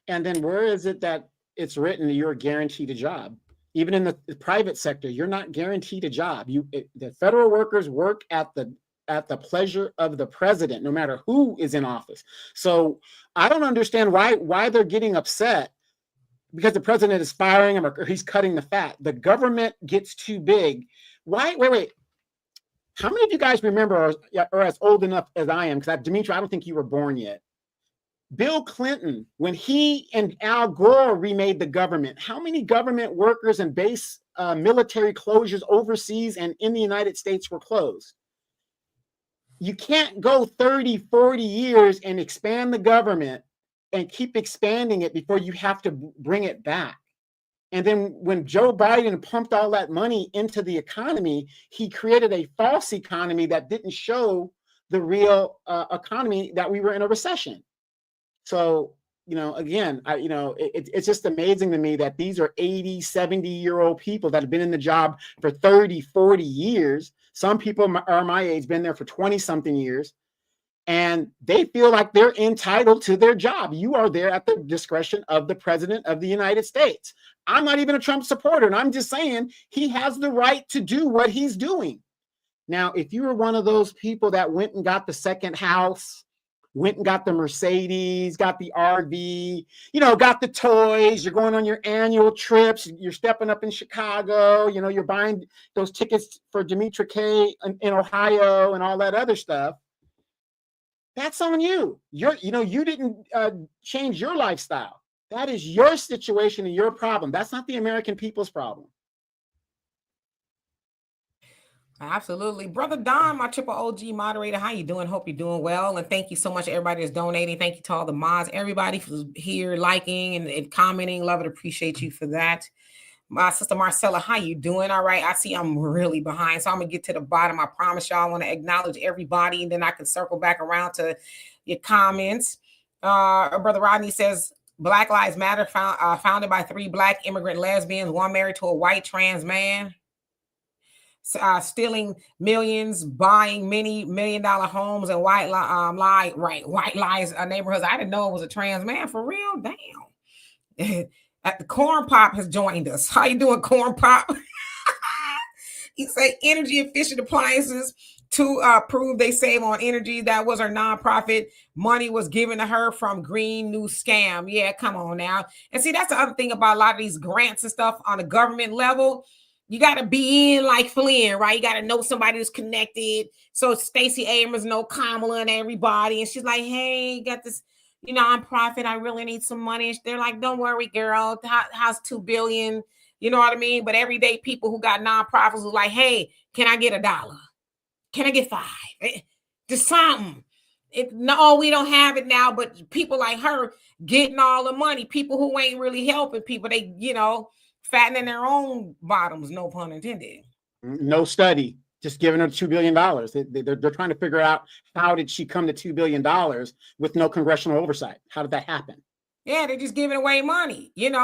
And then where is it that it's written that you're guaranteed a job? Even in the private sector, you're not guaranteed a job. The federal workers work at the pleasure of the president, no matter who is in office. So I don't understand why they're getting upset because the president is firing him or he's cutting the fat. The government gets too big. Why? Wait. How many of you guys remember or as old enough as I am? Because Dimitri, I don't think you were born yet. Bill Clinton, when he and Al Gore remade the government, how many government workers and base military closures overseas and in the United States were closed? You can't go 30, 40 years and expand the government and keep expanding it before you have to bring it back. And then when Joe Biden pumped all that money into the economy, he created a false economy that didn't show the real economy that we were in a recession. So, again, it's just amazing to me that these are 80, 70-year-old people that have been in the job for 30, 40 years. Some people are my age, been there for 20-something years, and they feel like they're entitled to their job. You are there at the discretion of the president of the United States. I'm not even a Trump supporter, and I'm just saying he has the right to do what he's doing. Now, if you were one of those people that went and got the second house, went and got the Mercedes, got the RV, got the toys, you're going on your annual trips, you're stepping up in Chicago, you're buying those tickets for Dimitri K in Ohio and all that other stuff. That's on you. You didn't change your lifestyle. That is your situation and your problem. That's not the American people's problem. Absolutely. Brother Don, my triple OG moderator, how you doing? Hope you're doing well. And thank you so much to everybody that's donating. Thank you to all the mods, everybody who's here liking and commenting. Love it. Appreciate you for that. My sister Marcella, how you doing? All right. I see I'm really behind, so I'm going to get to the bottom. I promise y'all I want to acknowledge everybody, and then I can circle back around to your comments. Brother Rodney says, Black Lives Matter, founded by 3 Black immigrant lesbians, one married to a white trans man. Stealing millions, buying many $1 million homes and white lies neighborhoods. I didn't know it was a trans man for real. Damn. The Corn Pop has joined us. How you doing, Corn Pop? He say energy efficient appliances to prove they save on energy. That was her nonprofit. Money was given to her from Green New Scam. Yeah, come on now. And see, that's the other thing about a lot of these grants and stuff on the government level. You got to be in like Flynn, right? You got to know somebody who's connected. So Stacey Abrams know Kamala and everybody. And she's like, hey, got this nonprofit. I really need some money. They're like, don't worry, girl. How's $2 billion? You know what I mean? But everyday people who got nonprofits who like, hey, can I get $1? Can I get 5? Just something. No, we don't have it now, but people like her getting all the money. People who ain't really helping people, they, fattening their own bottoms, no pun intended. No study, just giving her $2 billion. They're trying to figure out, how did she come to $2 billion with no congressional oversight? How did that happen? Yeah, they're just giving away money, and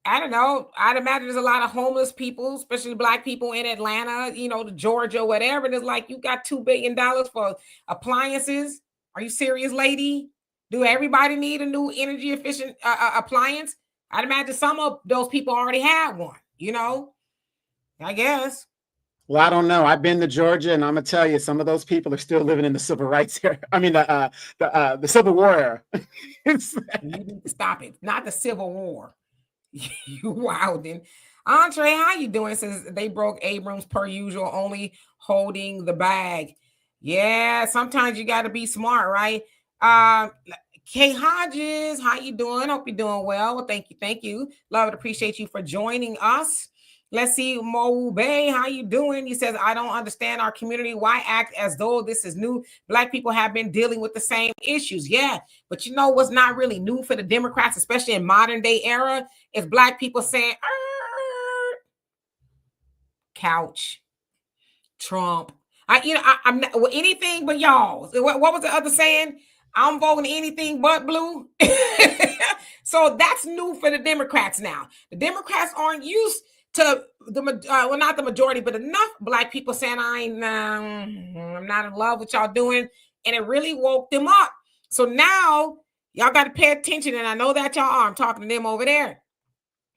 I don't know. I'd imagine there's a lot of homeless people, especially Black people in Atlanta, Georgia, whatever. And it's like, you got $2 billion for appliances. Are you serious, lady? Do everybody need a new energy efficient appliance? I'd imagine some of those people already have one, I guess. Well, I don't know. I've been to Georgia, and I'm gonna tell you, some of those people are still living in the civil rights era. I mean, the Civil War era. You need to stop it. Not the Civil War. You wildin'. Andre, how you doing? Since they broke Abrams per usual, only holding the bag. Yeah, sometimes you got to be smart, right? Kay Hodges, how you doing? Hope you're doing well. Well, thank you. Love and appreciate you for joining us. Let's see, Mo Bay, how you doing? He says, I don't understand our community. Why act as though this is new? Black people have been dealing with the same issues. Yeah, but you know what's not really new for the Democrats, especially in modern day era, is Black people saying, couch, Trump. I'm not anything but y'all. What was the other saying? I'm voting anything but blue. So that's new for the Democrats now. The Democrats aren't used to not the majority, but enough Black people saying, I'm not in love with y'all doing, and it really woke them up. So now y'all got to pay attention, and I know that y'all are. I'm talking to them over there.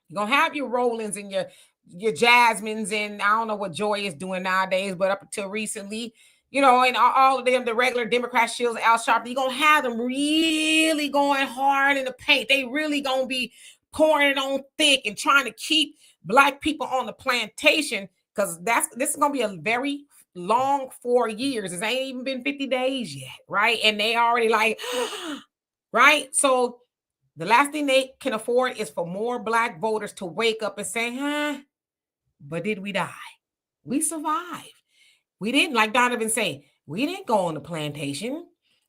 You're gonna have your Rollins and your Jasmines, and I don't know what Joy is doing nowadays, but up until recently, and all of them, the regular Democrat shills, Al Sharpton, you're gonna have them really going hard in the paint. They really gonna be pouring it on thick and trying to keep Black people on the plantation, because this is gonna be a very long 4 years. It ain't even been 50 days yet, right? And they already like, right? So the last thing they can afford is for more Black voters to wake up and say, but did we die? We survived. We didn't, like Donovan say, we didn't go on the plantation.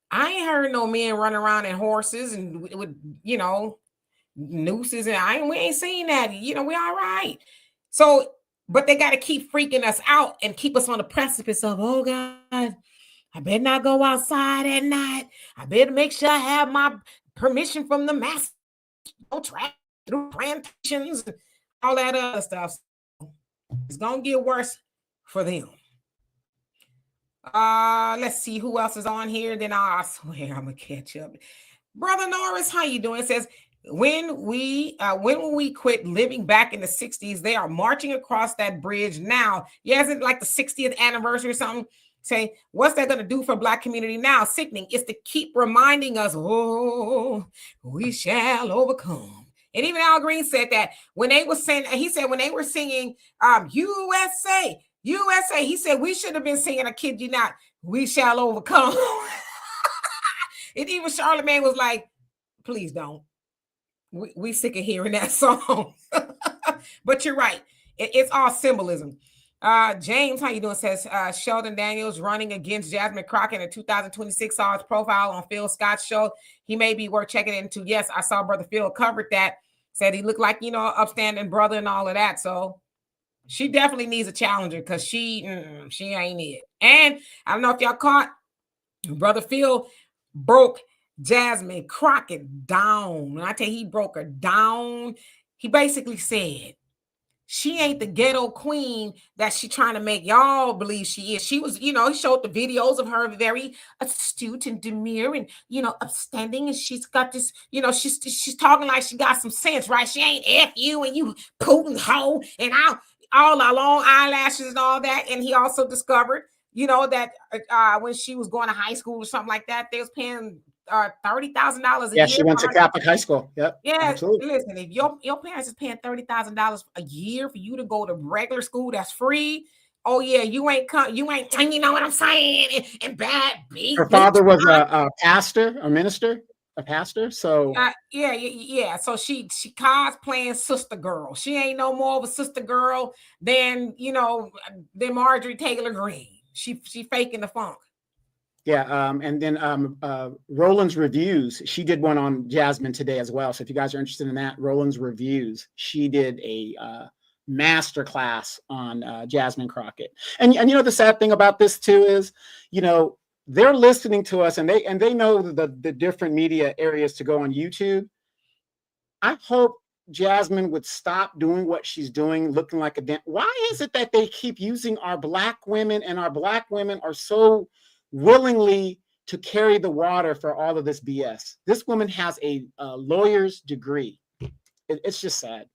I ain't heard no men running around in horses and with nooses, and we ain't seen that. We all right. So, but they got to keep freaking us out and keep us on the precipice of, oh God, I better not go outside at night. I better make sure I have my permission from the master. Don't travel through plantations and all that other stuff. It's gonna get worse for them. Let's see who else is on here. Then I swear I'm gonna catch up. Brother Norris, how you doing? It says, when will we quit living back in the 60s? They are marching across that bridge now. Yeah, isn't it like the 60th anniversary or something? Say, what's that going to do for Black community now? Sickening. It's to keep reminding us, oh, we shall overcome. And even Al Green said that when they were saying, he said when they were singing USA, USA, he said we should have been singing, I kid you not, we shall overcome. And even Charlemagne was like, please don't. We sick of hearing that song. But you're right. It's all symbolism. James, how you doing? Says Sheldon Daniels running against Jasmine Crockett in 2026. Saw his profile on Phil Scott's show. He may be worth checking into. Yes, I saw Brother Phil covered that. Said he looked like, upstanding brother and all of that. So she definitely needs a challenger, because she ain't it. And I don't know if y'all caught, Brother Phil broke Jasmine Crockett down. When I tell you he broke her down, he basically said, she ain't the ghetto queen that she trying to make y'all believe she is. She was, he showed the videos of her very astute and demure and, upstanding. And she's got this, she's talking like she got some sense, right? She ain't F you and you Putin hoe and all our long eyelashes and all that. And he also discovered, that when she was going to high school or something like that, they was paying $30,000 a year. Yeah, she went to Catholic high school. Yep. Yeah, absolutely. Listen, if your parents is paying $30,000 a year for you to go to regular school that's free, oh yeah, you ain't, you know what I'm saying, and bad beat. Her father was a pastor, a minister. a pastor. So yeah. So she cosplaying sister girl. She ain't no more of a sister girl than Marjorie Taylor Greene. She faking the funk. Yeah, and then Roland's Reviews, she did one on Jasmine today as well. So if you guys are interested in that, Roland's Reviews, she did a master class on Jasmine Crockett. And the sad thing about this too is, they're listening to us and they know the different media areas to go on YouTube. I hope Jasmine would stop doing what she's doing, looking like a why is it that they keep using our Black women, and our Black women are so willingly to carry the water for all of this BS? This woman has a lawyer's degree. It's just sad.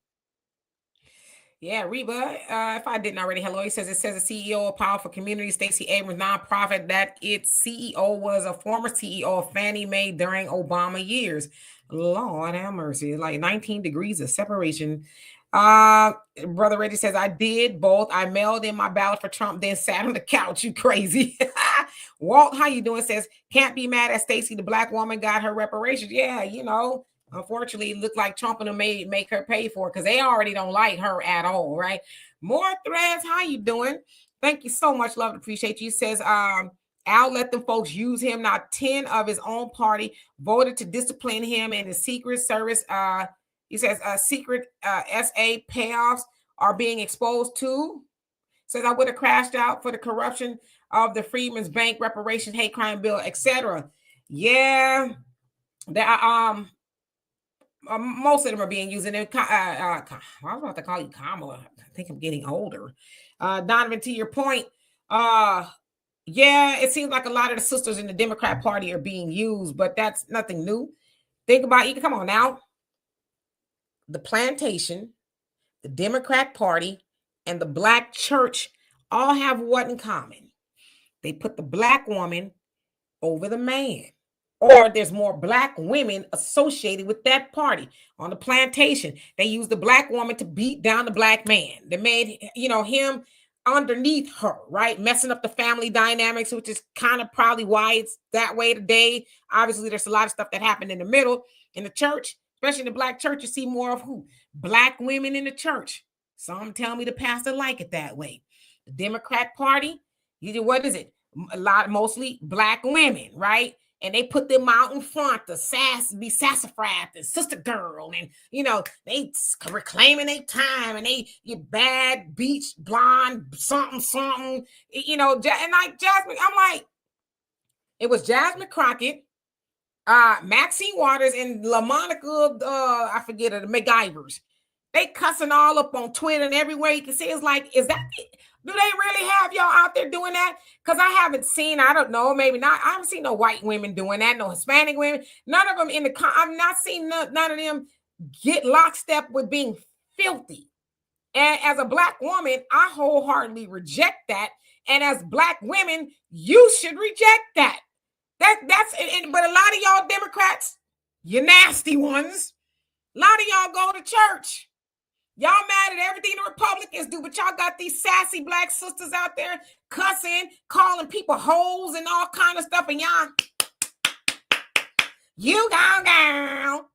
Yeah, Reba, if I didn't already, hello. He says the CEO of Powerful Community, Stacey Abrams nonprofit, that its CEO was a former CEO of Fannie Mae during Obama years. Lord have mercy, like 19 degrees of separation. Brother Reggie says, I did both. I mailed in my ballot for Trump, then sat on the couch. You crazy. Walt, how you doing? Says, can't be mad at Stacey. The Black woman got her reparations. Yeah, unfortunately, it looked like Trump and them make her pay for it because they already don't like her at all, right? More threads. How you doing? Thank you so much. Love and appreciate you. He says, Al let them folks use him. Now 10 of his own party voted to discipline him, and the Secret Service, he says, secret SA payoffs are being exposed to. Says, I would have crashed out for the corruption of the Freedmen's Bank reparation, hate crime bill, etc. Yeah, that most of them are being used. And I was about to call you Kamala. I think I'm getting older. Donovan, to your point, yeah, it seems like a lot of the sisters in the Democrat Party are being used, but that's nothing new. Think about it. Come on now. The plantation, the Democrat Party, and the Black church all have what in common? They put the Black woman over the man. Or there's more Black women associated with that party. On the plantation, they use the Black woman to beat down the Black man. They made, him underneath her, right? Messing up the family dynamics, which is kind of probably why it's that way today. Obviously, there's a lot of stuff that happened in the middle. In the church, especially in the Black church, you see more of who? Black women in the church. Some tell me the pastor like it that way. The Democrat Party, what is it? Mostly Black women, right? And they put them out in front to be sassafras and sister girl, and they reclaiming their time, and they get bad beach blonde something, and like Jasmine, I'm like, it was Jasmine Crockett, Maxine Waters, and LaMonica, I forget it, the MacGyvers. They cussing all up on Twitter and everywhere you can see. It's like, is that it? Do they really have y'all out there doing that? Because I haven't seen, I don't know, maybe not. I haven't seen no white women doing that, no Hispanic women. None of them I've not seen none of them get lockstep with being filthy. And as a Black woman, I wholeheartedly reject that. And as Black women, you should reject that. But a lot of y'all Democrats, you nasty ones, a lot of y'all go to church. Y'all mad at everything the Republicans do, but y'all got these sassy Black sisters out there cussing, calling people hoes and all kind of stuff, and y'all, you go.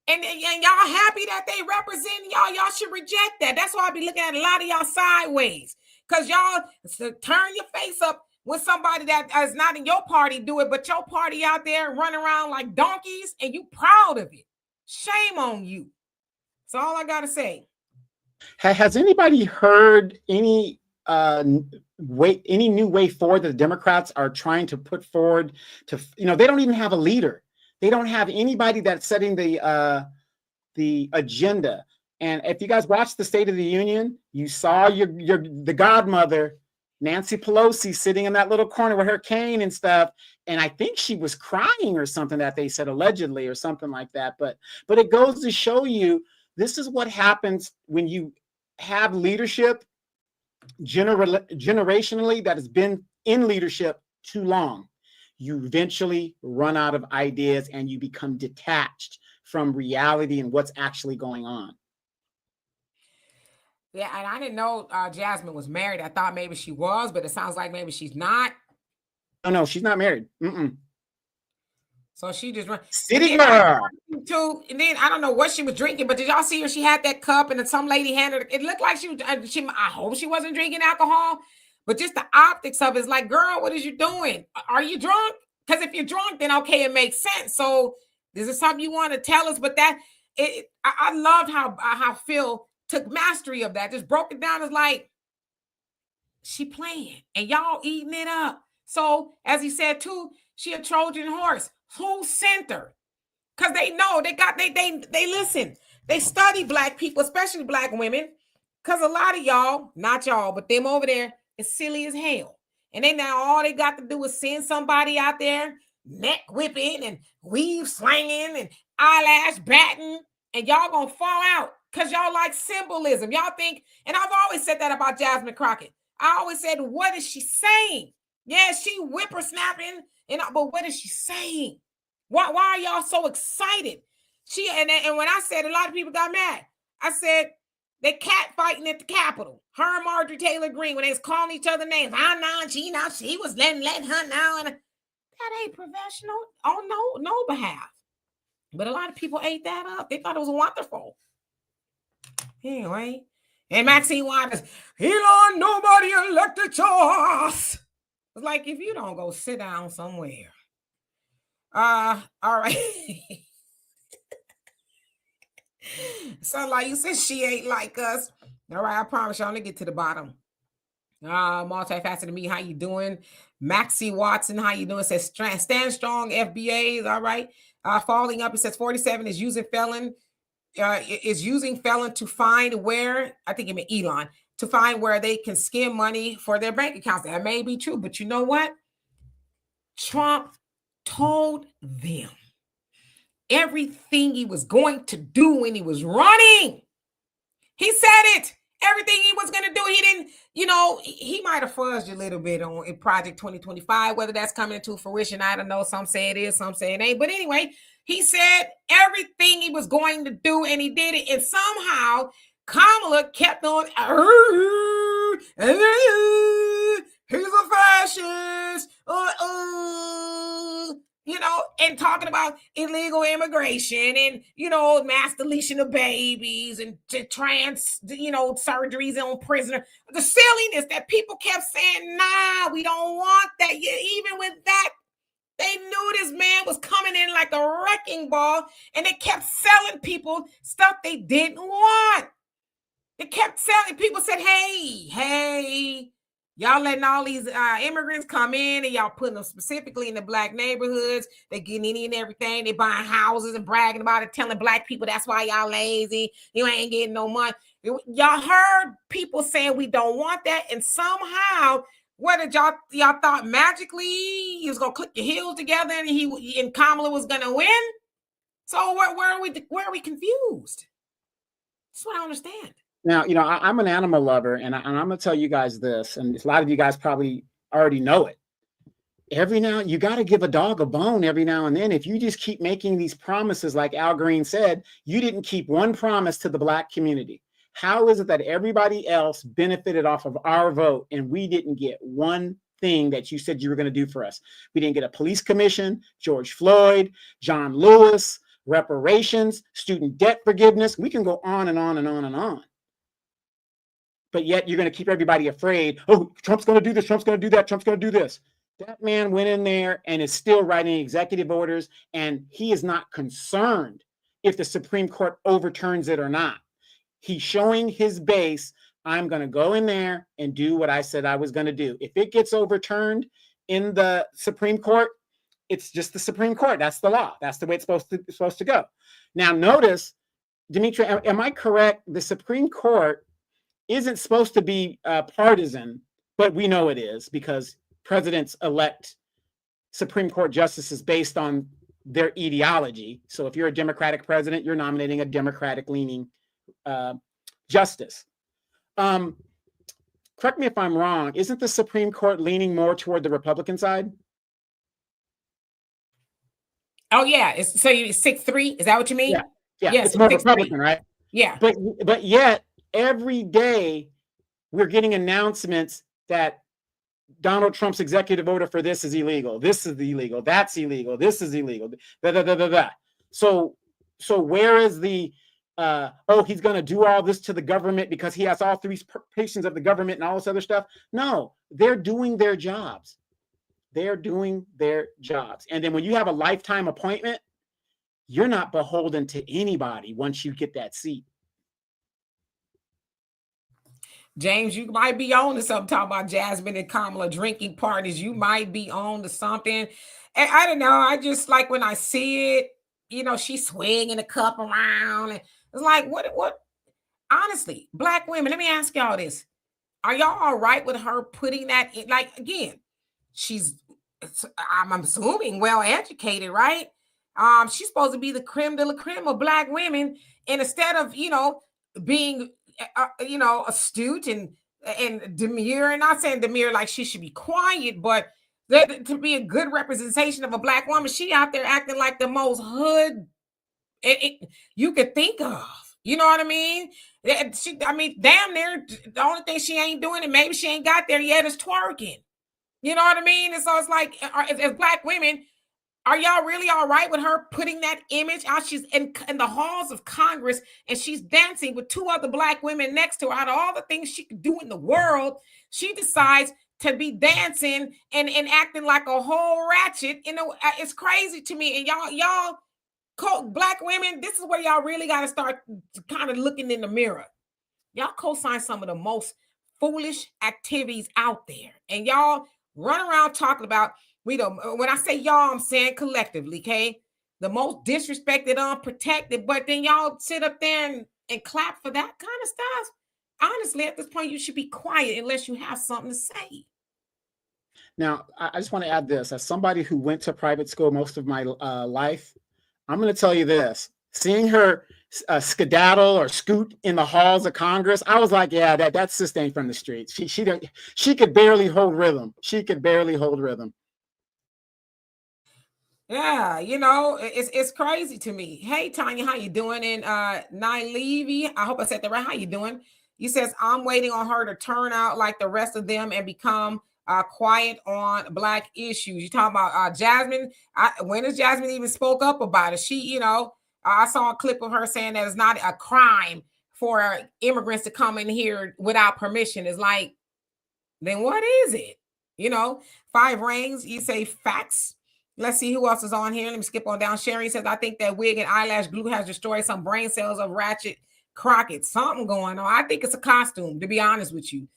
And y'all happy that they represent y'all. Y'all should reject that. That's why I be looking at a lot of y'all sideways, because y'all turn your face up when somebody that is not in your party do it, but your party out there running around like donkeys, and you proud of it. Shame on you. That's all I gotta say. Has anybody heard any new way forward that the Democrats are trying to put forward? They don't even have a leader. They don't have anybody that's setting the agenda. And if you guys watched the State of the Union, you saw the godmother, Nancy Pelosi, sitting in that little corner with her cane and stuff. And I think she was crying or something, that they said allegedly or something like that. But it goes to show you, this is what happens when you have leadership generationally that has been in leadership too long. You eventually run out of ideas and you become detached from reality and what's actually going on. Yeah, and I didn't know Jasmine was married. I thought maybe she was, but it sounds like maybe she's not. No, she's not married. Mm-mm. So she just run. City girl. Too, and then I don't know what she was drinking, but did y'all see her? She had that cup, and then some lady handed her. It looked like she was. I hope she wasn't drinking alcohol, but just the optics of it is like, girl, what is you doing? Are you drunk? Because if you're drunk, then okay, it makes sense. So this is something you want to tell us, but I loved how Phil took mastery of that. Just broke it down as like she playing, and y'all eating it up. So as he said too, she a Trojan horse. Who sent her? Because they know they listen. They study Black people, especially Black women. Because a lot of y'all, not y'all, but them over there is silly as hell. And now all they got to do is send somebody out there neck whipping and weave slanging and eyelash batting, and y'all gonna fall out because y'all like symbolism. Y'all think, and I've always said that about Jasmine Crockett. I always said, what is she saying? Yeah, she whippersnapping, but what is she saying? Why are y'all so excited? And when I said, a lot of people got mad. I said they cat fighting at the Capitol. Her and Marjorie Taylor Greene, when they was calling each other names. She was letting her know. And that ain't professional on no behalf. But a lot of people ate that up. They thought it was wonderful. Anyway, and Maxine Waters, Elon, nobody elected us. It's like, if you don't go sit down somewhere. All right. So like you said, she ain't like us. All right, I promise y'all, I'm gonna get to the bottom. Multifaceted me, how you doing? Maxie Watson, how you doing? It says stand strong, FBAs. All right. Following up, it says 47 is using felon to find where, I think it meant Elon, to find where they can skim money for their bank accounts. That may be true, but you know what? Trump told them everything he was going to do when he was running. He said it. Everything he was going to do. He didn't, he might have fuzzed a little bit on Project 2025, whether that's coming into fruition. I don't know. Some say it is, some say it ain't. But anyway, he said everything he was going to do, and he did it. And somehow Kamala kept on, he's a fascist, and talking about illegal immigration and, mass deletion of babies and trans, surgeries on prisoner. The silliness that people kept saying, nah, we don't want that. Even with that, they knew this man was coming in like a wrecking ball, and they kept selling people stuff they didn't want. They kept selling. People said, hey, y'all letting all these immigrants come in, and y'all putting them specifically in the Black neighborhoods. They getting any and everything. They buying houses and bragging about it, telling Black people that's why y'all lazy. You ain't getting no money. Y'all heard people saying we don't want that, and somehow, what did y'all thought magically he was gonna click your heels together and Kamala was gonna win? So where are we confused? That's what I understand. Now, I'm an animal lover, and I'm going to tell you guys this, and a lot of you guys probably already know it. You got to give a dog a bone every now and then. If you just keep making these promises, like Al Green said, you didn't keep one promise to the Black community. How is it that everybody else benefited off of our vote, and we didn't get one thing that you said you were going to do for us? We didn't get a police commission, George Floyd, John Lewis, reparations, student debt forgiveness. We can go on and on and on and on. But yet you're going to keep everybody afraid. Oh, Trump's going to do this. Trump's going to do that. Trump's going to do this. That man went in there and is still writing executive orders, and he is not concerned if the Supreme Court overturns it or not. He's showing his base, I'm going to go in there and do what I said I was going to do. If it gets overturned in the Supreme Court, it's just the Supreme Court. That's the law. That's the way it's supposed to go. Now, notice, Dimitri, am I correct? The Supreme Court isn't supposed to be partisan, but we know it is because presidents elect Supreme Court justices based on their ideology. So if you're a Democratic president, you're nominating a Democratic-leaning justice. Correct me if I'm wrong. Isn't the Supreme Court leaning more toward the Republican side? Oh yeah. So you 6-3? Is that what you mean? Yeah. Yes, it's more Republican, right? Yeah. But yet every day we're getting announcements that Donald Trump's executive order for this is illegal. This is illegal. That's illegal. This is illegal. Da, da, da, da, da. So where is the he's going to do all this to the government because he has all three patients of the government and all this other stuff? No, they're doing their jobs. They're doing their jobs. And then when you have a lifetime appointment, you're not beholden to anybody once you get that seat. James, you might be on to something talking about Jasmine and Kamala drinking parties. You might be on to something. And I don't know. I just like when I see it, she's swinging the cup around. And it's like, what? Honestly, Black women, let me ask y'all this. Are y'all all right with her putting that in? Like, again, I'm assuming well educated, right? She's supposed to be the creme de la creme of Black women. And instead of, being astute and demure, and not saying demure like she should be quiet, but to be a good representation of a Black woman, she out there acting like the most hood you could think of. You know what I mean? Damn near the only thing she ain't doing, and maybe she ain't got there yet, is twerking. You know what I mean? And so it's like, as Black women, are y'all really all right with her putting that image out? She's in the halls of Congress and she's dancing with two other Black women next to her. Out of all the things she could do in the world, she decides to be dancing and acting like a whole ratchet. It's crazy to me. And y'all Black women, this is where y'all really got to start kind of looking in the mirror. Y'all co-sign some of the most foolish activities out there. And y'all run around talking about, when I say y'all, I'm saying collectively, okay? The most disrespected, unprotected, but then y'all sit up there and clap for that kind of stuff. Honestly, at this point, you should be quiet unless you have something to say. Now, I just want to add this. As somebody who went to private school most of my life, I'm going to tell you this. Seeing her skedaddle or scoot in the halls of Congress, I was like, yeah, that's sister ain't from the streets. She could barely hold rhythm. She could barely hold rhythm. Yeah, it's crazy to me. Hey, Tanya, how you doing? And Levy, I hope I said that right. How you doing? You says, I'm waiting on her to turn out like the rest of them and become quiet on Black issues. You talking about Jasmine? When has Jasmine even spoke up about it? She, I saw a clip of her saying that it's not a crime for immigrants to come in here without permission. It's like, then what is it? 5 rings, you say facts. Let's see who else is on here. Let me skip on down. Sherry says, I think that wig and eyelash glue has destroyed some brain cells of Ratchet Crockett. Something going on. I think it's a costume, to be honest with you.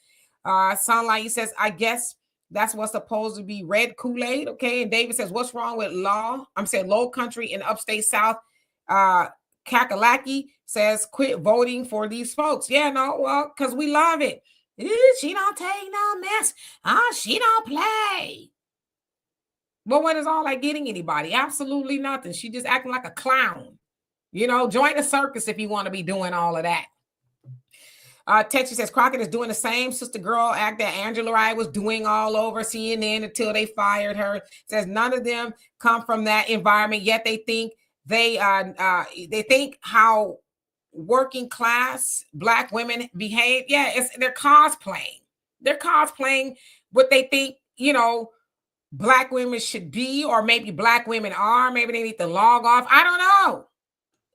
Sunlight says, I guess that's what's supposed to be red Kool-Aid. Okay. And David says, what's wrong with Low Country in upstate South? Kakalaki says, quit voting for these folks. Yeah, no, well, because we love it. She don't take no mess. She don't play. But when is all that getting anybody? Absolutely nothing. She just acting like a clown. Join the circus if you want to be doing all of that. Tetchy says Crockett is doing the same sister girl act that Angela Rye was doing all over CNN until they fired her. Says none of them come from that environment, yet they think they think how working class Black women behave. Yeah, they're cosplaying. They're cosplaying what they think, Black women should be, or maybe Black women are. Maybe they need to log off. I don't know.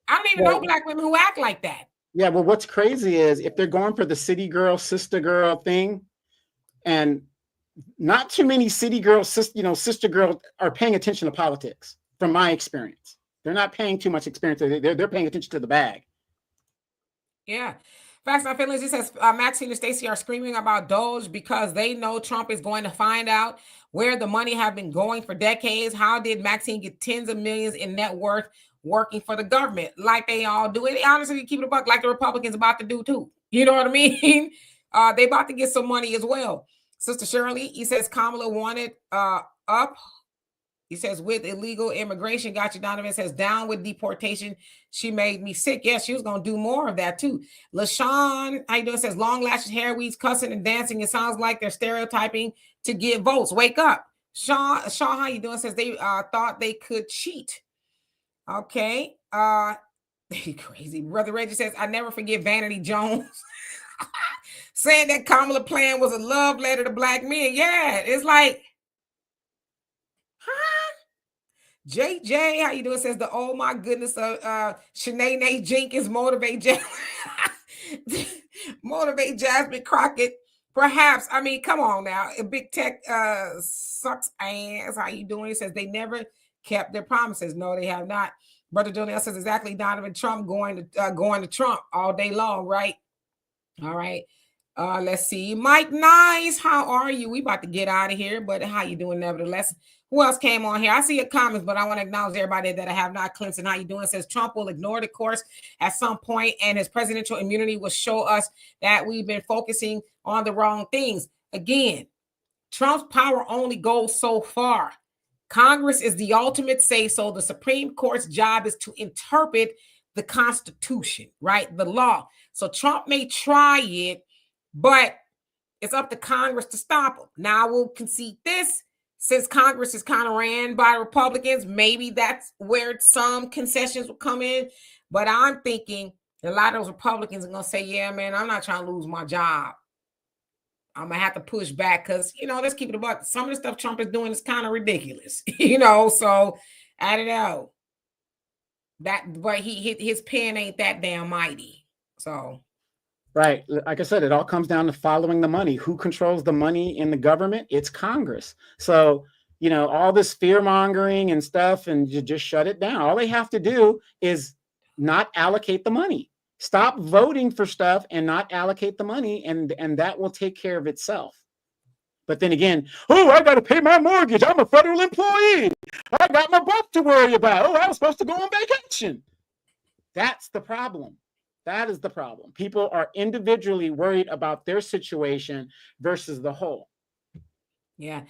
I don't even know Black women who act like that. Yeah, well, what's crazy is if they're going for the city girl, sister girl thing, and not too many city girls, sister girls are paying attention to politics, from my experience. They're not paying too much experience. They're paying attention to the bag. Yeah. Facts Not Feelings, it says Maxine and Stacey are screaming about Doge because they know Trump is going to find out where the money have been going for decades. How did Maxine get tens of millions in net worth working for the government like they all do? And honestly, keep it a buck, like the Republicans about to do too. You know what I mean? They about to get some money as well. Sister Shirley, he says Kamala wanted up. He says, with illegal immigration, got you, Donovan says, down with deportation. She made me sick. Yes, she was going to do more of that too. LaShawn, how you doing? Says, long lashes, hair weeds, cussing and dancing. It sounds like they're stereotyping to get votes. Wake up. Sean, how you doing? Says, they thought they could cheat. Okay. Crazy. Brother Reggie says, I never forget Vanity Jones saying that Kamala plan was a love letter to black men. Yeah, it's like, huh? JJ, how you doing? Says the oh my goodness of Shanae Jenkins motivate Jasmine Crockett. Perhaps. I mean, come on now. Big Tech sucks ass. How you doing? He says they never kept their promises. No, they have not. Brother Jonell says exactly. Donovan Trump going to Trump all day long, right? All right. Let's see. Mike Nice, how are you? We about to get out of here, but how you doing nevertheless? Who else came on here? I see your comments, but I want to acknowledge everybody that I have not. Clemson, how you doing? It says Trump will ignore the course at some point, and his presidential immunity will show us that we've been focusing on the wrong things. Again, Trump's power only goes so far. Congress is the ultimate say-so. The Supreme Court's job is to interpret the Constitution, right? The law. So Trump may try it, but it's up to Congress to stop him. Now I will concede this. Since Congress is kind of ran by Republicans, maybe that's where some concessions will come in. But I'm thinking a lot of those Republicans are going to say, yeah, man, I'm not trying to lose my job. I'm going to have to push back because, let's keep it about some of the stuff Trump is doing is kind of ridiculous, so I don't know. But his pen ain't that damn mighty. So. Right. Like I said, it all comes down to following the money. Who controls the money in the government? It's Congress. So, all this fear mongering and stuff, and you just shut it down. All they have to do is not allocate the money. Stop voting for stuff and not allocate the money, and that will take care of itself. But then again, I got to pay my mortgage. I'm a federal employee. I got my book to worry about. I was supposed to go on vacation. That's the problem. That is the problem. People are individually worried about their situation versus the whole. Yeah.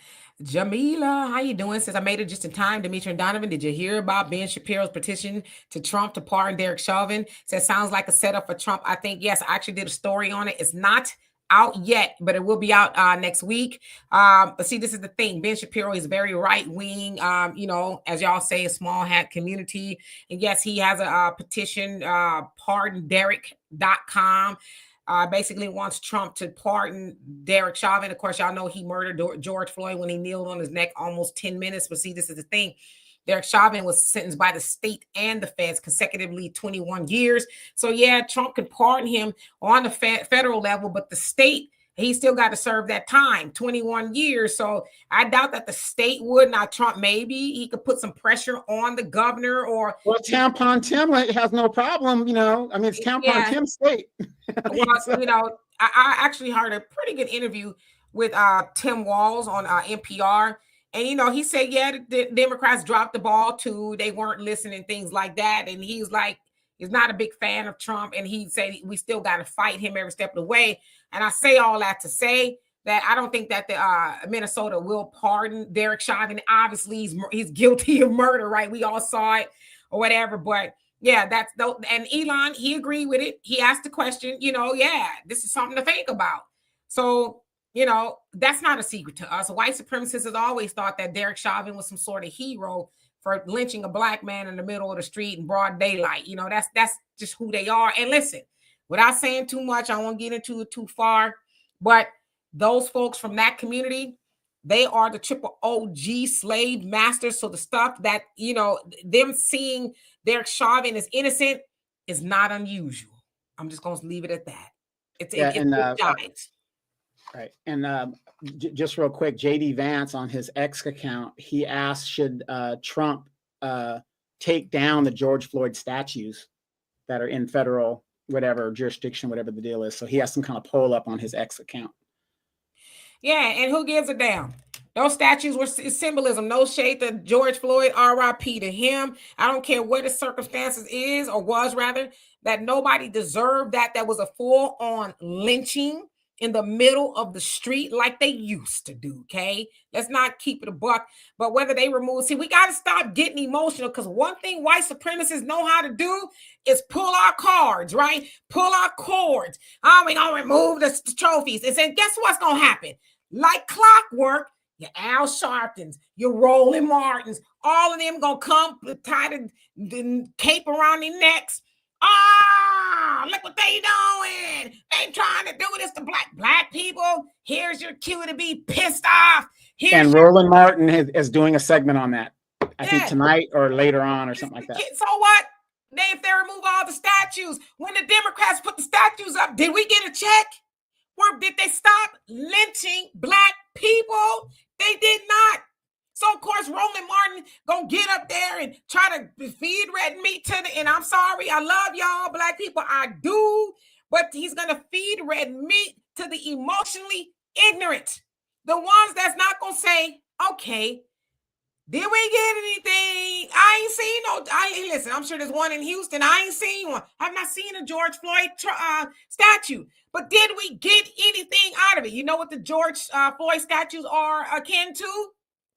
Jamila, how you doing? Says I made it just in time. Demetri and Donovan, did you hear about Ben Shapiro's petition to Trump to pardon Derek Chauvin? Says sounds like a setup for Trump. I think, yes, I actually did a story on it. It's not out yet, but it will be out next week. But see, this is the thing. Ben Shapiro is very right-wing, as y'all say, a small hat community. And yes, he has a petition, pardonderek.com. Basically wants Trump to pardon Derek Chauvin. Of course, y'all know he murdered George Floyd when he kneeled on his neck almost 10 minutes. But see, this is the thing. Derek Chauvin was sentenced by the state and the feds consecutively 21 years. So, yeah, Trump can pardon him on the federal level, but the state, he still got to serve that time, 21 years. So I doubt that the state would. Not Trump, maybe he could put some pressure on the governor or. Well, Tampon Tim has no problem, it's Tampon Tim state. Well, I actually heard a pretty good interview with Tim Walz on NPR. And, he said, yeah, the Democrats dropped the ball too. They weren't listening, things like that. And he's like, he's not a big fan of Trump. And he said, we still got to fight him every step of the way. And I say all that to say that I don't think that the Minnesota will pardon Derek Chauvin. Obviously, he's guilty of murder, right? We all saw it or whatever. But yeah, and Elon, he agreed with it. He asked the question, yeah, this is something to think about. So, that's not a secret to us. White supremacists have always thought that Derek Chauvin was some sort of hero for lynching a black man in the middle of the street in broad daylight. That's just who they are. And listen, without saying too much, I won't get into it too far, but those folks from that community, they are the triple OG slave masters. So the stuff that, them seeing Derek Chauvin as innocent is not unusual. I'm just going to leave it at that. It's right. And just real quick, JD Vance on his X account, he asked, should Trump take down the George Floyd statues that are in federal, whatever jurisdiction, whatever the deal is. So he has some kind of poll up on his X account. Yeah. And who gives a damn? Those statues were symbolism. No shade to George Floyd, RIP to him. I don't care what the circumstances is or was rather, that nobody deserved that. That was a full-on lynching in the middle of the street like they used to do, okay? Let's not keep it a buck. But whether they remove, see, we got to stop getting emotional because one thing white supremacists know how to do is pull our cards, right? Pull our cords. We're going to remove the trophies. And say, guess what's going to happen? Like clockwork, your Al Sharptons, your Roland Martins, all of them going to come, tie the cape around their necks. Look what they doing. They trying to do this to black people. Here's your cue to be pissed off. And Roland Martin is doing a segment on that. I think tonight or later on or something like that. So what? If they remove all the statues, when the Democrats put the statues up, did we get a check? Or did they stop lynching black people? They did not. So, of course, Roland Martin gonna get up there and try to feed red meat to and I'm sorry, I love y'all, black people, I do, but he's gonna feed red meat to the emotionally ignorant, the ones that's not gonna say, okay, did we get anything? I ain't seen no, listen, I'm sure there's one in Houston, I ain't seen one. I've not seen a George Floyd statue, but did we get anything out of it? You know what the George Floyd statues are akin to?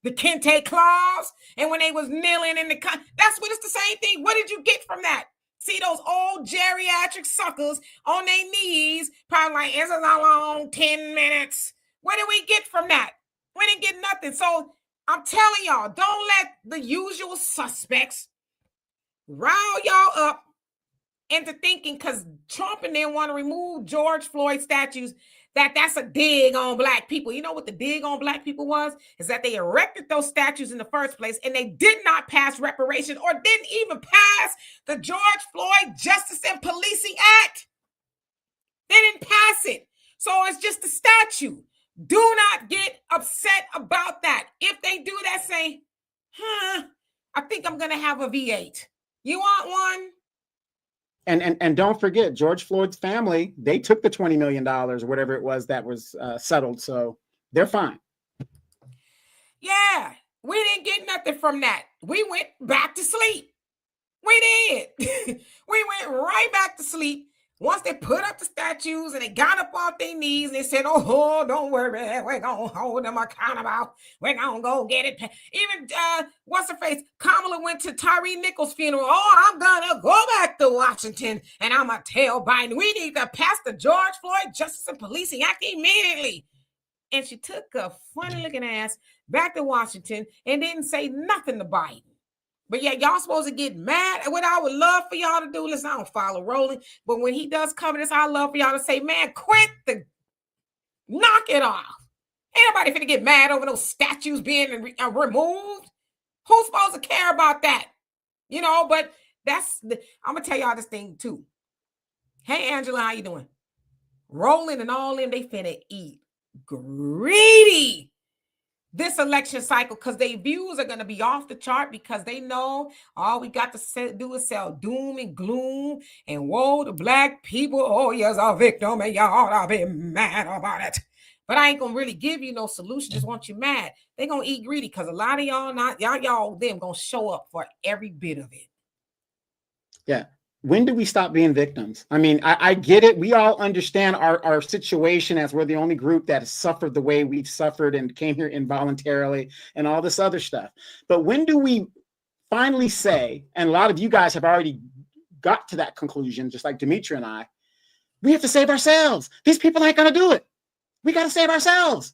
The kente claws, and when they was kneeling in that's what it's the same thing. What did you get from that? See those old geriatric suckers on their knees, probably like, it's a long 10 minutes. What did we get from that? We didn't get nothing. So I'm telling y'all, don't let the usual suspects rile y'all up into thinking because Trump and them want to remove George Floyd statues that's a dig on black people. You know what the dig on black people was? Is that they erected those statues in the first place and they did not pass reparations or didn't even pass the George Floyd Justice and Policing Act. They didn't pass it. So it's just a statue. Do not get upset about that. If they do that, say, I think I'm going to have a V8. You want one? And don't forget, George Floyd's family, they took the $20 million or whatever it was that was settled. So they're fine. Yeah, we didn't get nothing from that. We went back to sleep. We did. We went right back to sleep. Once they put up the statues and they got up off their knees and they said, oh, don't worry, we're going to hold them accountable. We're going to go get it. Even, what's her face? Kamala went to Tyree Nichols' funeral. Oh, I'm going to go back to Washington and I'm going to tell Biden, we need to pass the George Floyd Justice and Policing Act immediately. And she took a funny looking ass back to Washington and didn't say nothing to Biden. But yeah, y'all supposed to get mad. What I would love for y'all to do, listen, I don't follow Roland, but when he does cover this, I love for y'all to say, man, quit knock it off. Ain't nobody finna get mad over those statues being removed. Who's supposed to care about that? You know, but I'm gonna tell y'all this thing too. Hey, Angela, how you doing? Roland and all them, they finna eat greedy this election cycle because their views are going to be off the chart because they know all we got to do is sell doom and gloom and woe to black people. Oh, yes, a victim and y'all ought to be mad about it. But I ain't going to really give you no solution. Just want you mad. They're going to eat greedy because a lot of y'all them going to show up for every bit of it. Yeah. When do we stop being victims? I mean, I get it. We all understand our situation as we're the only group that has suffered the way we've suffered and came here involuntarily and all this other stuff. But when do we finally say, and a lot of you guys have already got to that conclusion, just like Demetri and I, we have to save ourselves. These people ain't going to do it. We got to save ourselves.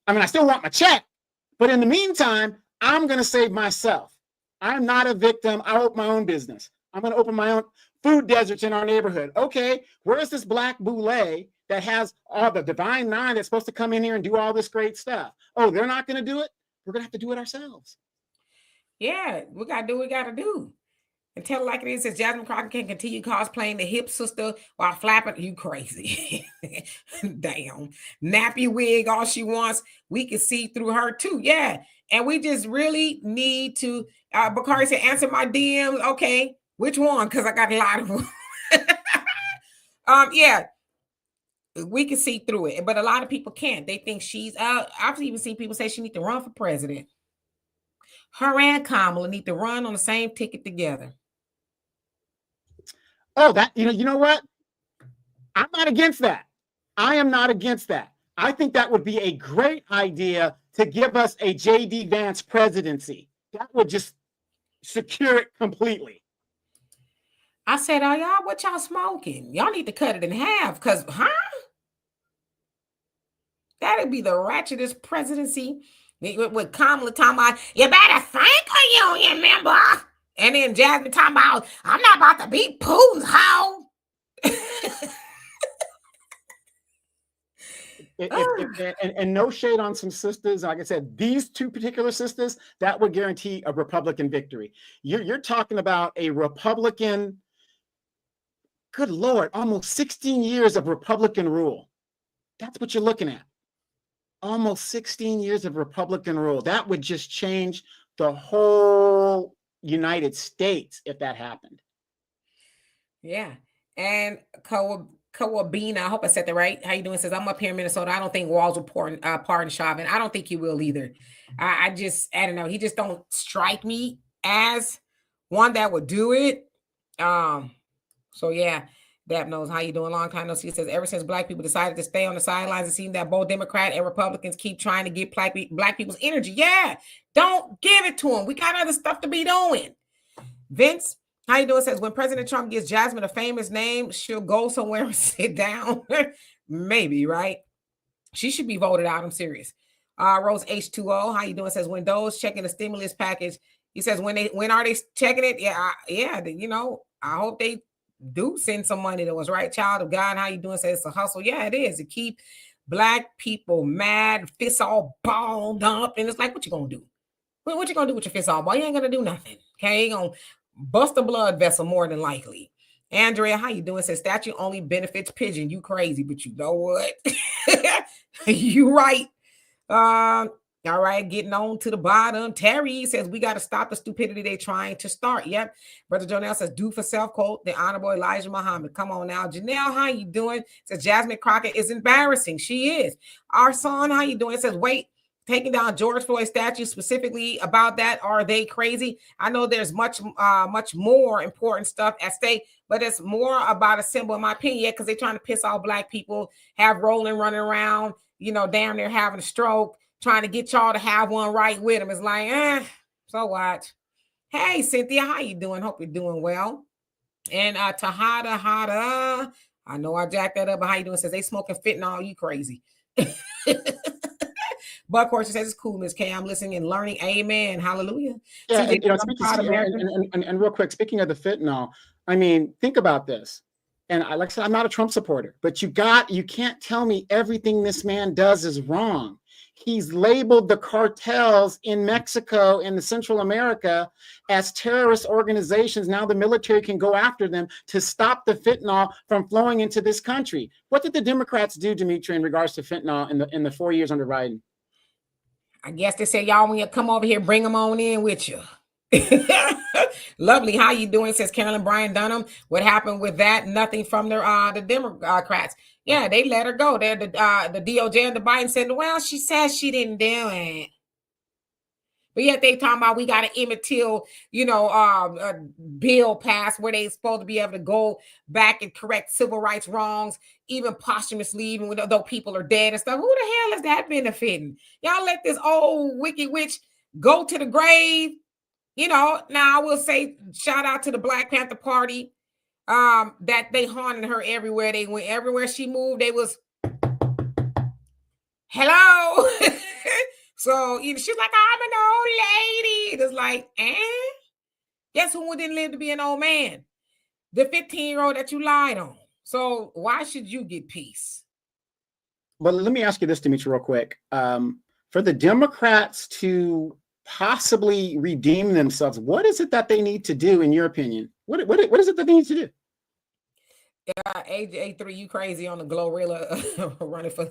I mean, I still want my check, but in the meantime, I'm going to save myself. I'm not a victim. I open my own business. I'm going to open my own food deserts in our neighborhood. Okay, where's this black boule that has all the divine nine that's supposed to come in here and do all this great stuff? Oh, they're not going to do it? We're going to have to do it ourselves. Yeah, we got to do what we got to do. And tell it like it is, says Jasmine Crockett can continue cosplaying the hip sister while flapping. You crazy. Damn. Nappy wig, all she wants. We can see through her too. Yeah. And we just really need to, Bakari said, answer my DMs. Okay. Which one? Because I got a lot of them. Yeah, we can see through it, but a lot of people can't. They think she's I've even seen people say she need to run for president. Her and Kamala need to run on the same ticket together. Oh, that you know what? I'm not against that. I am not against that. I think that would be a great idea to give us a J.D. Vance presidency. That would just secure it completely. I said, oh, y'all, what y'all smoking? Y'all need to cut it in half because, that'd be the ratchetest presidency with Kamala talking about, you better thank a union member. And then Jasmine talking about, I'm not about to beat Putin's hoe. And no shade on some sisters. Like I said, these two particular sisters, that would guarantee a Republican victory. You're talking about a Republican, good Lord, almost 16 years of Republican rule. That's what you're looking at. Almost 16 years of Republican rule. That would just change the whole United States if that happened. Yeah. And Kawabina, I hope I said that right. How you doing? Says, I'm up here in Minnesota. I don't think Walz will pardon Chauvin. I don't think he will either. I don't know. He just don't strike me as one that would do it. So yeah, Dap knows. How you doing? Long time no see. Says, ever since black people decided to stay on the sidelines, it seems that both Democrat and Republicans keep trying to get black people's energy. Yeah, don't give it to them. We got other stuff to be doing. Vince, how you doing? Says, when President Trump gives Jasmine a famous name, she'll go somewhere and sit down. Maybe, right? She should be voted out. I'm serious. Rose H2O, how you doing? Says, when those checking the stimulus package, he says, when are they checking it? Yeah, I hope they do send some money to us, right? Child of God, how you doing? Says, it's a hustle. Yeah, it is. To keep black people mad, fists all balled up. And it's like, what you gonna do? What you gonna do with your fists all balled? You ain't gonna do nothing. Okay, you're gonna bust a blood vessel more than likely. Andrea, how you doing? Says, statue only benefits pigeon. You crazy, but you know what? You right. All right, getting on to the bottom. Terry says, we got to stop the stupidity they're trying to start. Yep. Brother Jonell says, do for self, quote, the Honorable Elijah Muhammad. Come on now. Janelle, how you doing? Says, Jasmine Crockett is embarrassing. She is. Our son, how you doing? Says, wait, taking down George Floyd statue specifically about that. Are they crazy? I know there's much more important stuff at stake, but it's more about a symbol, in my opinion, because they're trying to piss off black people, have Roland running around, damn near having a stroke, trying to get y'all to have one right with them. It's like, so what? Hey, Cynthia, how you doing? Hope you're doing well. And Tahada, I know I jacked that up, but how you doing? Says, they smoking fentanyl. You crazy. Buck Horse says, it's cool, Miss K. I'm listening and learning. Amen. Hallelujah. Yeah, and real quick, speaking of the fentanyl, I mean, think about this. And like I said, I'm not a Trump supporter, but you can't tell me everything this man does is wrong. He's labeled the cartels in Mexico and Central America as terrorist organizations. Now the military can go after them to stop the fentanyl from flowing into this country. What did the Democrats do, Dimitri, in regards to fentanyl in the 4 years under Biden? I guess they say, y'all, when you come over here, bring them on in with you. Lovely. How you doing? Says Carolyn Bryan Dunham. What happened with that? Nothing from the Democrats. Yeah, they let her go. They're the DOJ and the Biden said, well, she says she didn't do it. But yet they talking about we got an Emmett Till, bill passed where they supposed to be able to go back and correct civil rights wrongs, even posthumously, even though people are dead and stuff. Who the hell is that benefiting? Y'all let this old wicked witch go to the grave. Now I will say, shout out to the Black Panther Party, that they haunted her everywhere they went. Everywhere she moved, they was, hello. So she's like, I'm an old lady. It's like, guess who didn't live to be an old man? The 15-year-old that you lied on. So why should you get peace? But let me ask you this, Dimitri, real quick. For the Democrats to possibly redeem themselves, what is it that they need to do, in your opinion? What is it that they need to do? Yeah, AJ3, you crazy on the Glorilla running for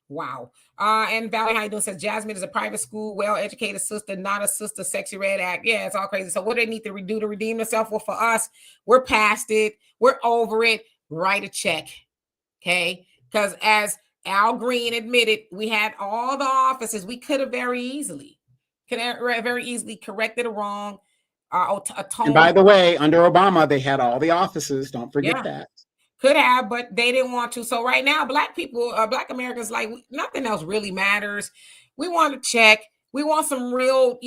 wow. And Valerie, how you doing? Says, Jasmine is a private school, well-educated sister, not a sister, sexy red act. Yeah, it's all crazy. So what do they need to do to redeem themselves? Well, for us, we're past it. We're over it. Write a check. Okay? Because as Al Green admitted, we had all the offices. We could have very easily corrected a wrong. And by the way, under Obama, they had all the offices. Don't forget that. Could have, but they didn't want to. So right now, Black people, Black Americans, like, nothing else really matters. We want to check. We want some real,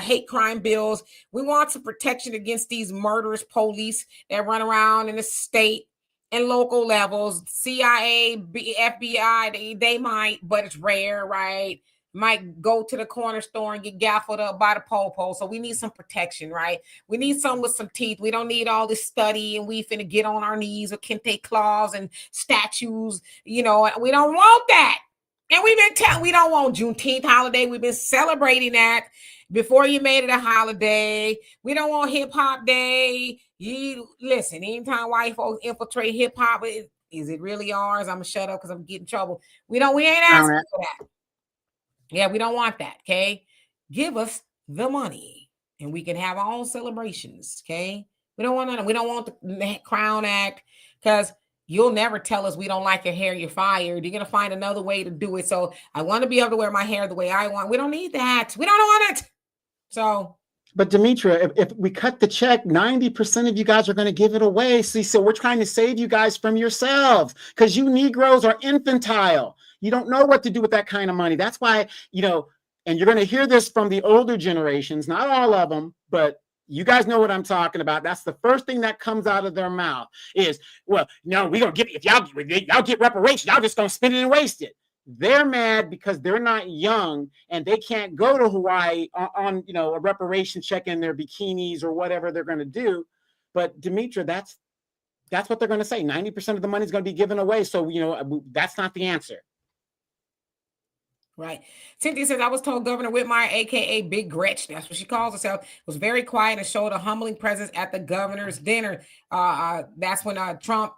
hate crime bills. We want some protection against these murderous police that run around in the state and local levels. CIA, FBI, they might, but it's rare, right? might go to the corner store and get gaffled up by the pole. So we need some protection, right? We need some with some teeth. We don't need all this study and we finna get on our knees with kente claws and statues. We don't want that. And we've been telling, we don't want Juneteenth holiday. We've been celebrating that before you made it a holiday. We don't want hip hop day. Listen, anytime white folks infiltrate hip hop, is it really ours? I'm gonna shut up because I'm getting in trouble. We ain't asking for that. Yeah, we don't want that. Okay. Give us the money and we can have our own celebrations. Okay. We don't want the Crown Act because you'll never tell us we don't like your hair, you're fired. You're going to find another way to do it. So I want to be able to wear my hair the way I want. We don't need that. We don't want it. So. But Demetra, if we cut the check, 90% of you guys are going to give it away. See, so we're trying to save you guys from yourselves because you Negroes are infantile. You don't know what to do with that kind of money. That's why, and you're going to hear this from the older generations, not all of them, but you guys know what I'm talking about. That's the first thing that comes out of their mouth is, well, no, we're going to give, if y'all get reparations, y'all just going to spend it and waste it. They're mad because they're not young and they can't go to Hawaii on a reparation check in their bikinis or whatever they're going to do. But Demetra, that's what they're going to say. 90% of the money is going to be given away. So, that's not the answer. Right. Cynthia says, I was told Governor Whitmire, a.k.a. Big Gretch, that's what she calls herself, was very quiet and showed a humbling presence at the governor's dinner. That's when Trump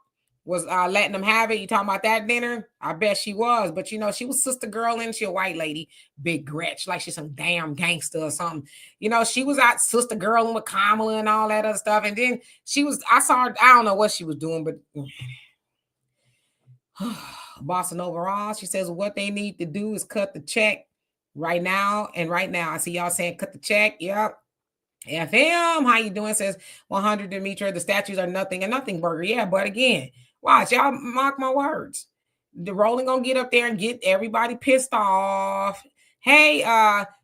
was letting them have it. You talking about that dinner? I bet she was. But, she was sister girl and she a white lady, Big Gretch, like she's some damn gangster or something. She was out sister girl with Kamala and all that other stuff. And then I saw her, I don't know what she was doing, but... Bossa Nova Ross, she says what they need to do is cut the check right now. And right now, I see y'all saying cut the check. Yep. FM, how you doing? Says 100 Demetra, the statues are nothing and nothing burger. Yeah, but again, watch, y'all mark my words. The Rolling gonna get up there and get everybody pissed off. Hey,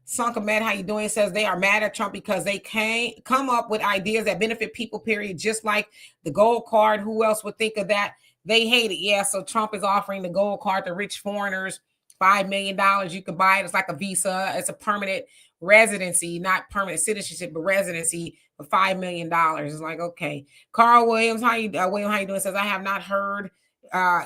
Sunkamed, how you doing? Says they are mad at Trump because they can't come up with ideas that benefit people, period. Just like the gold card. Who else would think of that? They hate it. Yeah, so Trump is offering the gold card to rich foreigners, $5 million. You can buy it. It's like a visa. It's a permanent residency, not permanent citizenship, but residency for $5 million. It's like, okay. Carl Williams, how you doing? Says, I have not heard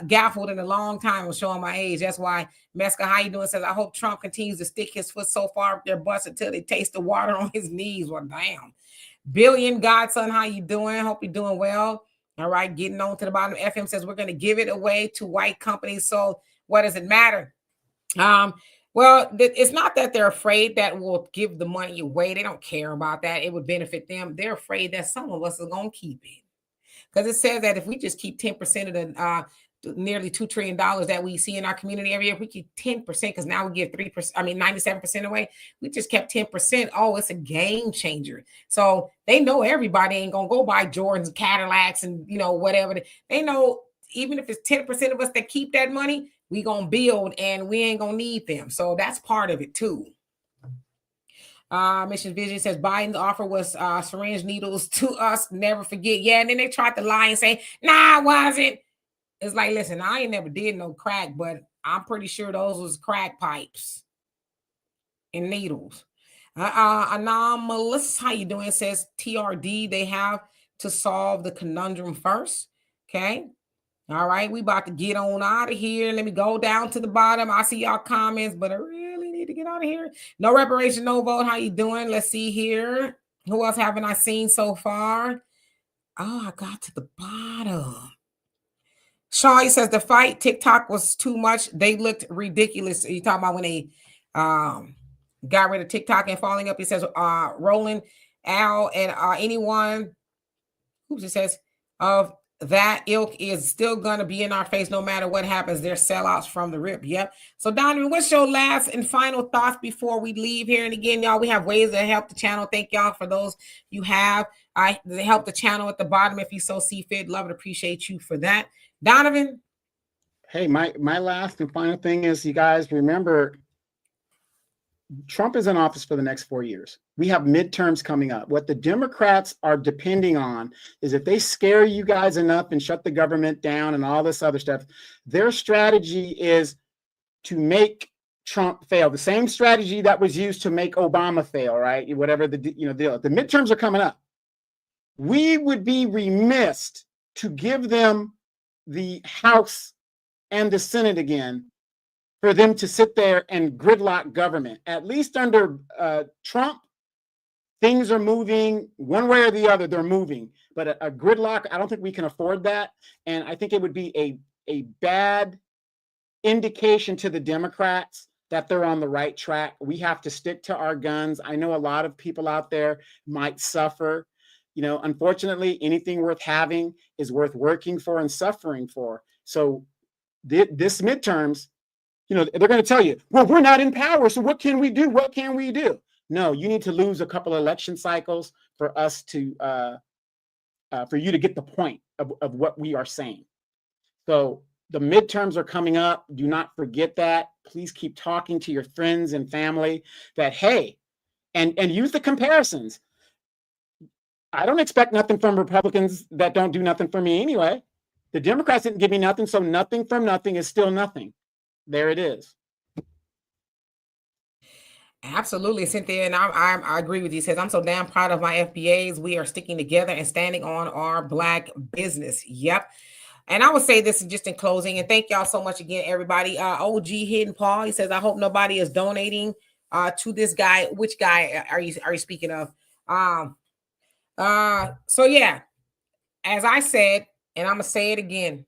gaffled in a long time. I'm showing my age. That's why Mesca, how you doing? Says, I hope Trump continues to stick his foot so far up their butts until they taste the water on his knees. Well, damn. Billion Godson, how you doing? Hope you're doing well. All right, getting on to the bottom. FM says we're going to give it away to white companies. So what does it matter? Well, it's not that they're afraid that we'll give the money away. They don't care about that. It would benefit them. They're afraid that some of us are going to keep it. Because it says that if we just keep 10% of the nearly $2 trillion that we see in our community every year, if we keep 10%, because now we give 97% away, we just kept 10%. Oh, it's a game changer. So they know everybody ain't going to go buy Jordans, Cadillacs, and, whatever. They know even if it's 10% of us that keep that money, we going to build and we ain't going to need them. So that's part of it too. Mission Vision says Biden's offer was syringe needles to us. Never forget. Yeah. And then they tried to lie and say, nah, it wasn't. It's like, listen, I ain't never did no crack, but I'm pretty sure those was crack pipes and needles. Anomalous, how you doing? Says TRD, they have to solve the conundrum first. Okay. All right. We about to get on out of here. Let me go down to the bottom. I see y'all comments, but I really need to get out of here. No reparation, no vote. How you doing? Let's see here. Who else haven't I seen so far? Oh, I got to the bottom. Sean, he says the fight TikTok was too much. They looked ridiculous. You talking about when they got rid of TikTok and falling up? He says Roland, Al, and anyone who just says of that ilk is still gonna be in our face no matter what happens. They're sellouts from the rip. Yep. So Donovan, what's your last and final thoughts before we leave here? And again, y'all, we have ways to help the channel. Thank y'all for those you have. They help the channel at the bottom if you so see fit. Love and appreciate you for that. Donovan? Hey, my last and final thing is, you guys remember, Trump is in office for the next 4 years. We have midterms coming up. What the Democrats are depending on is if they scare you guys enough and shut the government down and all this other stuff, their strategy is to make Trump fail. The same strategy that was used to make Obama fail, right? Whatever the deal. The midterms are coming up. We would be remiss to give them the House and the Senate again for them to sit there and gridlock government. At least under Trump, things are moving one way or the other. They're moving, but a gridlock, I don't think we can afford that. And I think it would be a bad indication to the Democrats that they're on the right track. We have to stick to our guns. I know a lot of people out there might suffer. Unfortunately, anything worth having is worth working for and suffering for. So this midterms, they're going to tell you, well, we're not in power, so what can we do? What can we do? No, you need to lose a couple of election cycles for us to, for you to get the point of what we are saying. So the midterms are coming up. Do not forget that. Please keep talking to your friends and family that, hey, and use the comparisons. I don't expect nothing from Republicans that don't do nothing for me anyway. The Democrats didn't give me nothing, so nothing from nothing is still nothing. There it is. Absolutely, Cynthia, and I agree with you. Says I'm so damn proud of my FBAs. We are sticking together and standing on our Black business. Yep. And I would say this just in closing, and thank y'all so much again, everybody. OG Hidden Paul, he says, I hope nobody is donating to this guy. Which guy are you speaking of? So yeah, as I said, and I'm gonna say it again.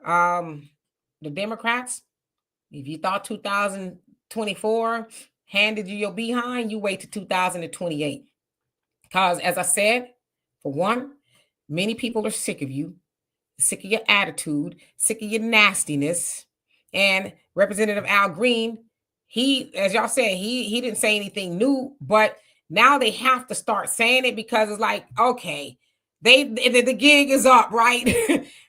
The Democrats, if you thought 2024 handed you your behind, you wait to 2028. Because as I said, for one, many people are sick of you. Sick of your attitude, sick of your nastiness. And Representative Al Green, he, as y'all said, he didn't say anything new, but now they have to start saying it because it's like, okay, the gig is up, right?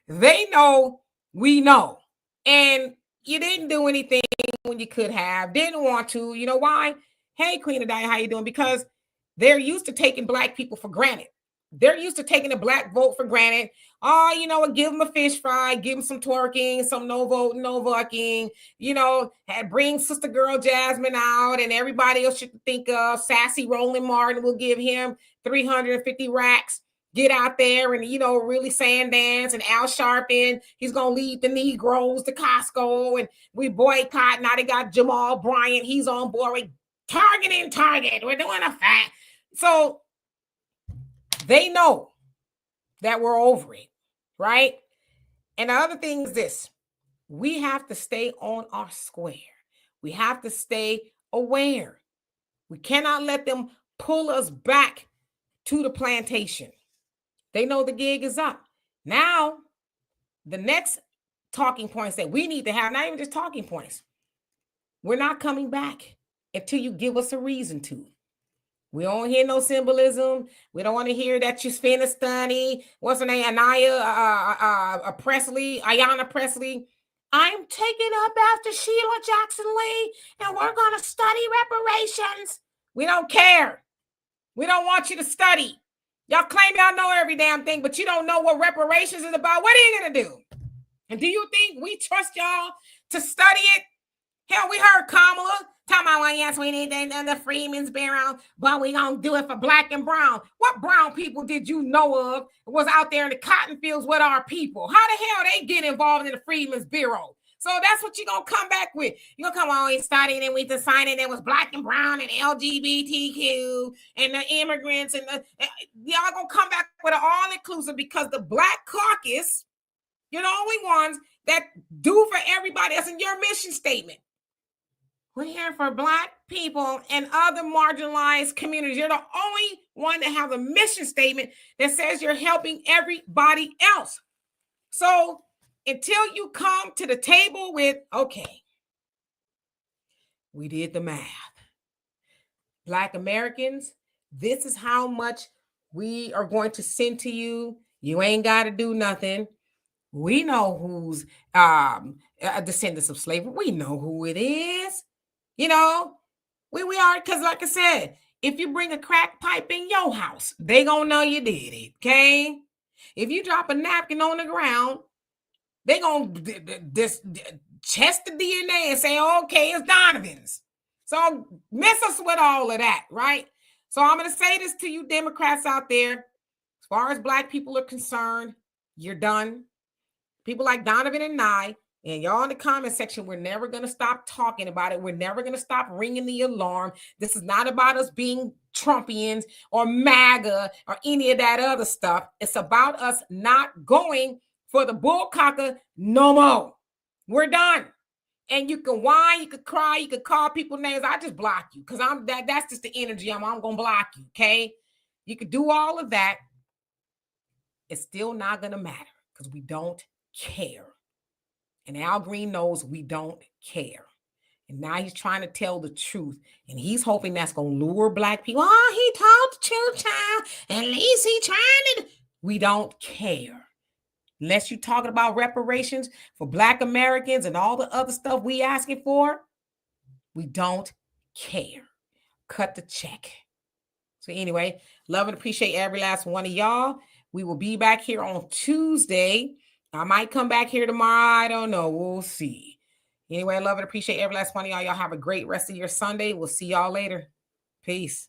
They know, we know. And you didn't do anything when you could have, didn't want to. You know why? Hey, Queen of Diet, how you doing? Because they're used to taking Black people for granted. They're used to taking the Black vote for granted. Oh, you know what? Give them a fish fry, give them some twerking, some no vote, no vucking. Bring Sister Girl Jasmine out, and everybody else should think of Sassy Roland Martin will give him 350 racks. Get out there and really sand dance, and Al Sharpton, he's gonna lead the Negroes to Costco, and we boycott. Now they got Jamal Bryant, he's on board with Target. We're doing a fact. So they know that we're over it, right? And the other thing is this: we have to stay on our square. We have to stay aware. We cannot let them pull us back to the plantation. They know the gig is up. Now, the next talking points that we need to have, not even just talking points, we're not coming back until you give us a reason to. We don't hear no symbolism. We don't want to hear that you're finna study. What's her name? Ayanna Presley. I'm taking up after Sheila Jackson Lee, and we're going to study reparations. We don't care. We don't want you to study. Y'all claim y'all know every damn thing, but you don't know what reparations is about. What are you going to do? And do you think we trust y'all to study it? Hell, we heard Kamala talking about, well, yes, we need the Freeman's Bureau, but we gonna do it for Black and brown. What brown people did you know of was out there in the cotton fields with our people? How the hell they get involved in the Freeman's Bureau? So that's what you're gonna come back with. You're gonna come on, we studied and we decided it was Black and brown and LGBTQ and the immigrants and y'all gonna come back with an all-inclusive, because the Black Caucus, you're the only ones that do for everybody. That's in your mission statement. We're here for Black people and other marginalized communities. You're the only one that has a mission statement that says you're helping everybody else. So until you come to the table with, okay, we did the math. Black Americans, this is how much we are going to send to you. You ain't got to do nothing. We know who's descendants of slavery. We know who it is. We are, because like I said, if you bring a crack pipe in your house, they gonna know you did it, okay? If you drop a napkin on the ground, they gonna test the DNA and say, okay, it's Donovan's. So miss us with all of that, right? So I'm going to say this to you Democrats out there. As far as Black people are concerned, you're done. People like Donovan and I, and y'all in the comment section, we're never going to stop talking about it. We're never going to stop ringing the alarm. This is not about us being Trumpians or MAGA or any of that other stuff. It's about us not going for the bullcocker no more. We're done. And you can whine, you can cry, you can call people names. I just block you because that's just the energy I'm going to block you, okay? You can do all of that. It's still not going to matter because we don't care. And Al Green knows we don't care. And now he's trying to tell the truth. And he's hoping that's going to lure Black people. Oh, he told the truth, child. At least he trying to. We don't care. Unless you're talking about reparations for Black Americans and all the other stuff we asking for, we don't care. Cut the check. So anyway, love and appreciate every last one of y'all. We will be back here on Tuesday. I might come back here tomorrow. I don't know. We'll see. Anyway, I love and appreciate every last one of y'all. Y'all have a great rest of your Sunday. We'll see y'all later. Peace.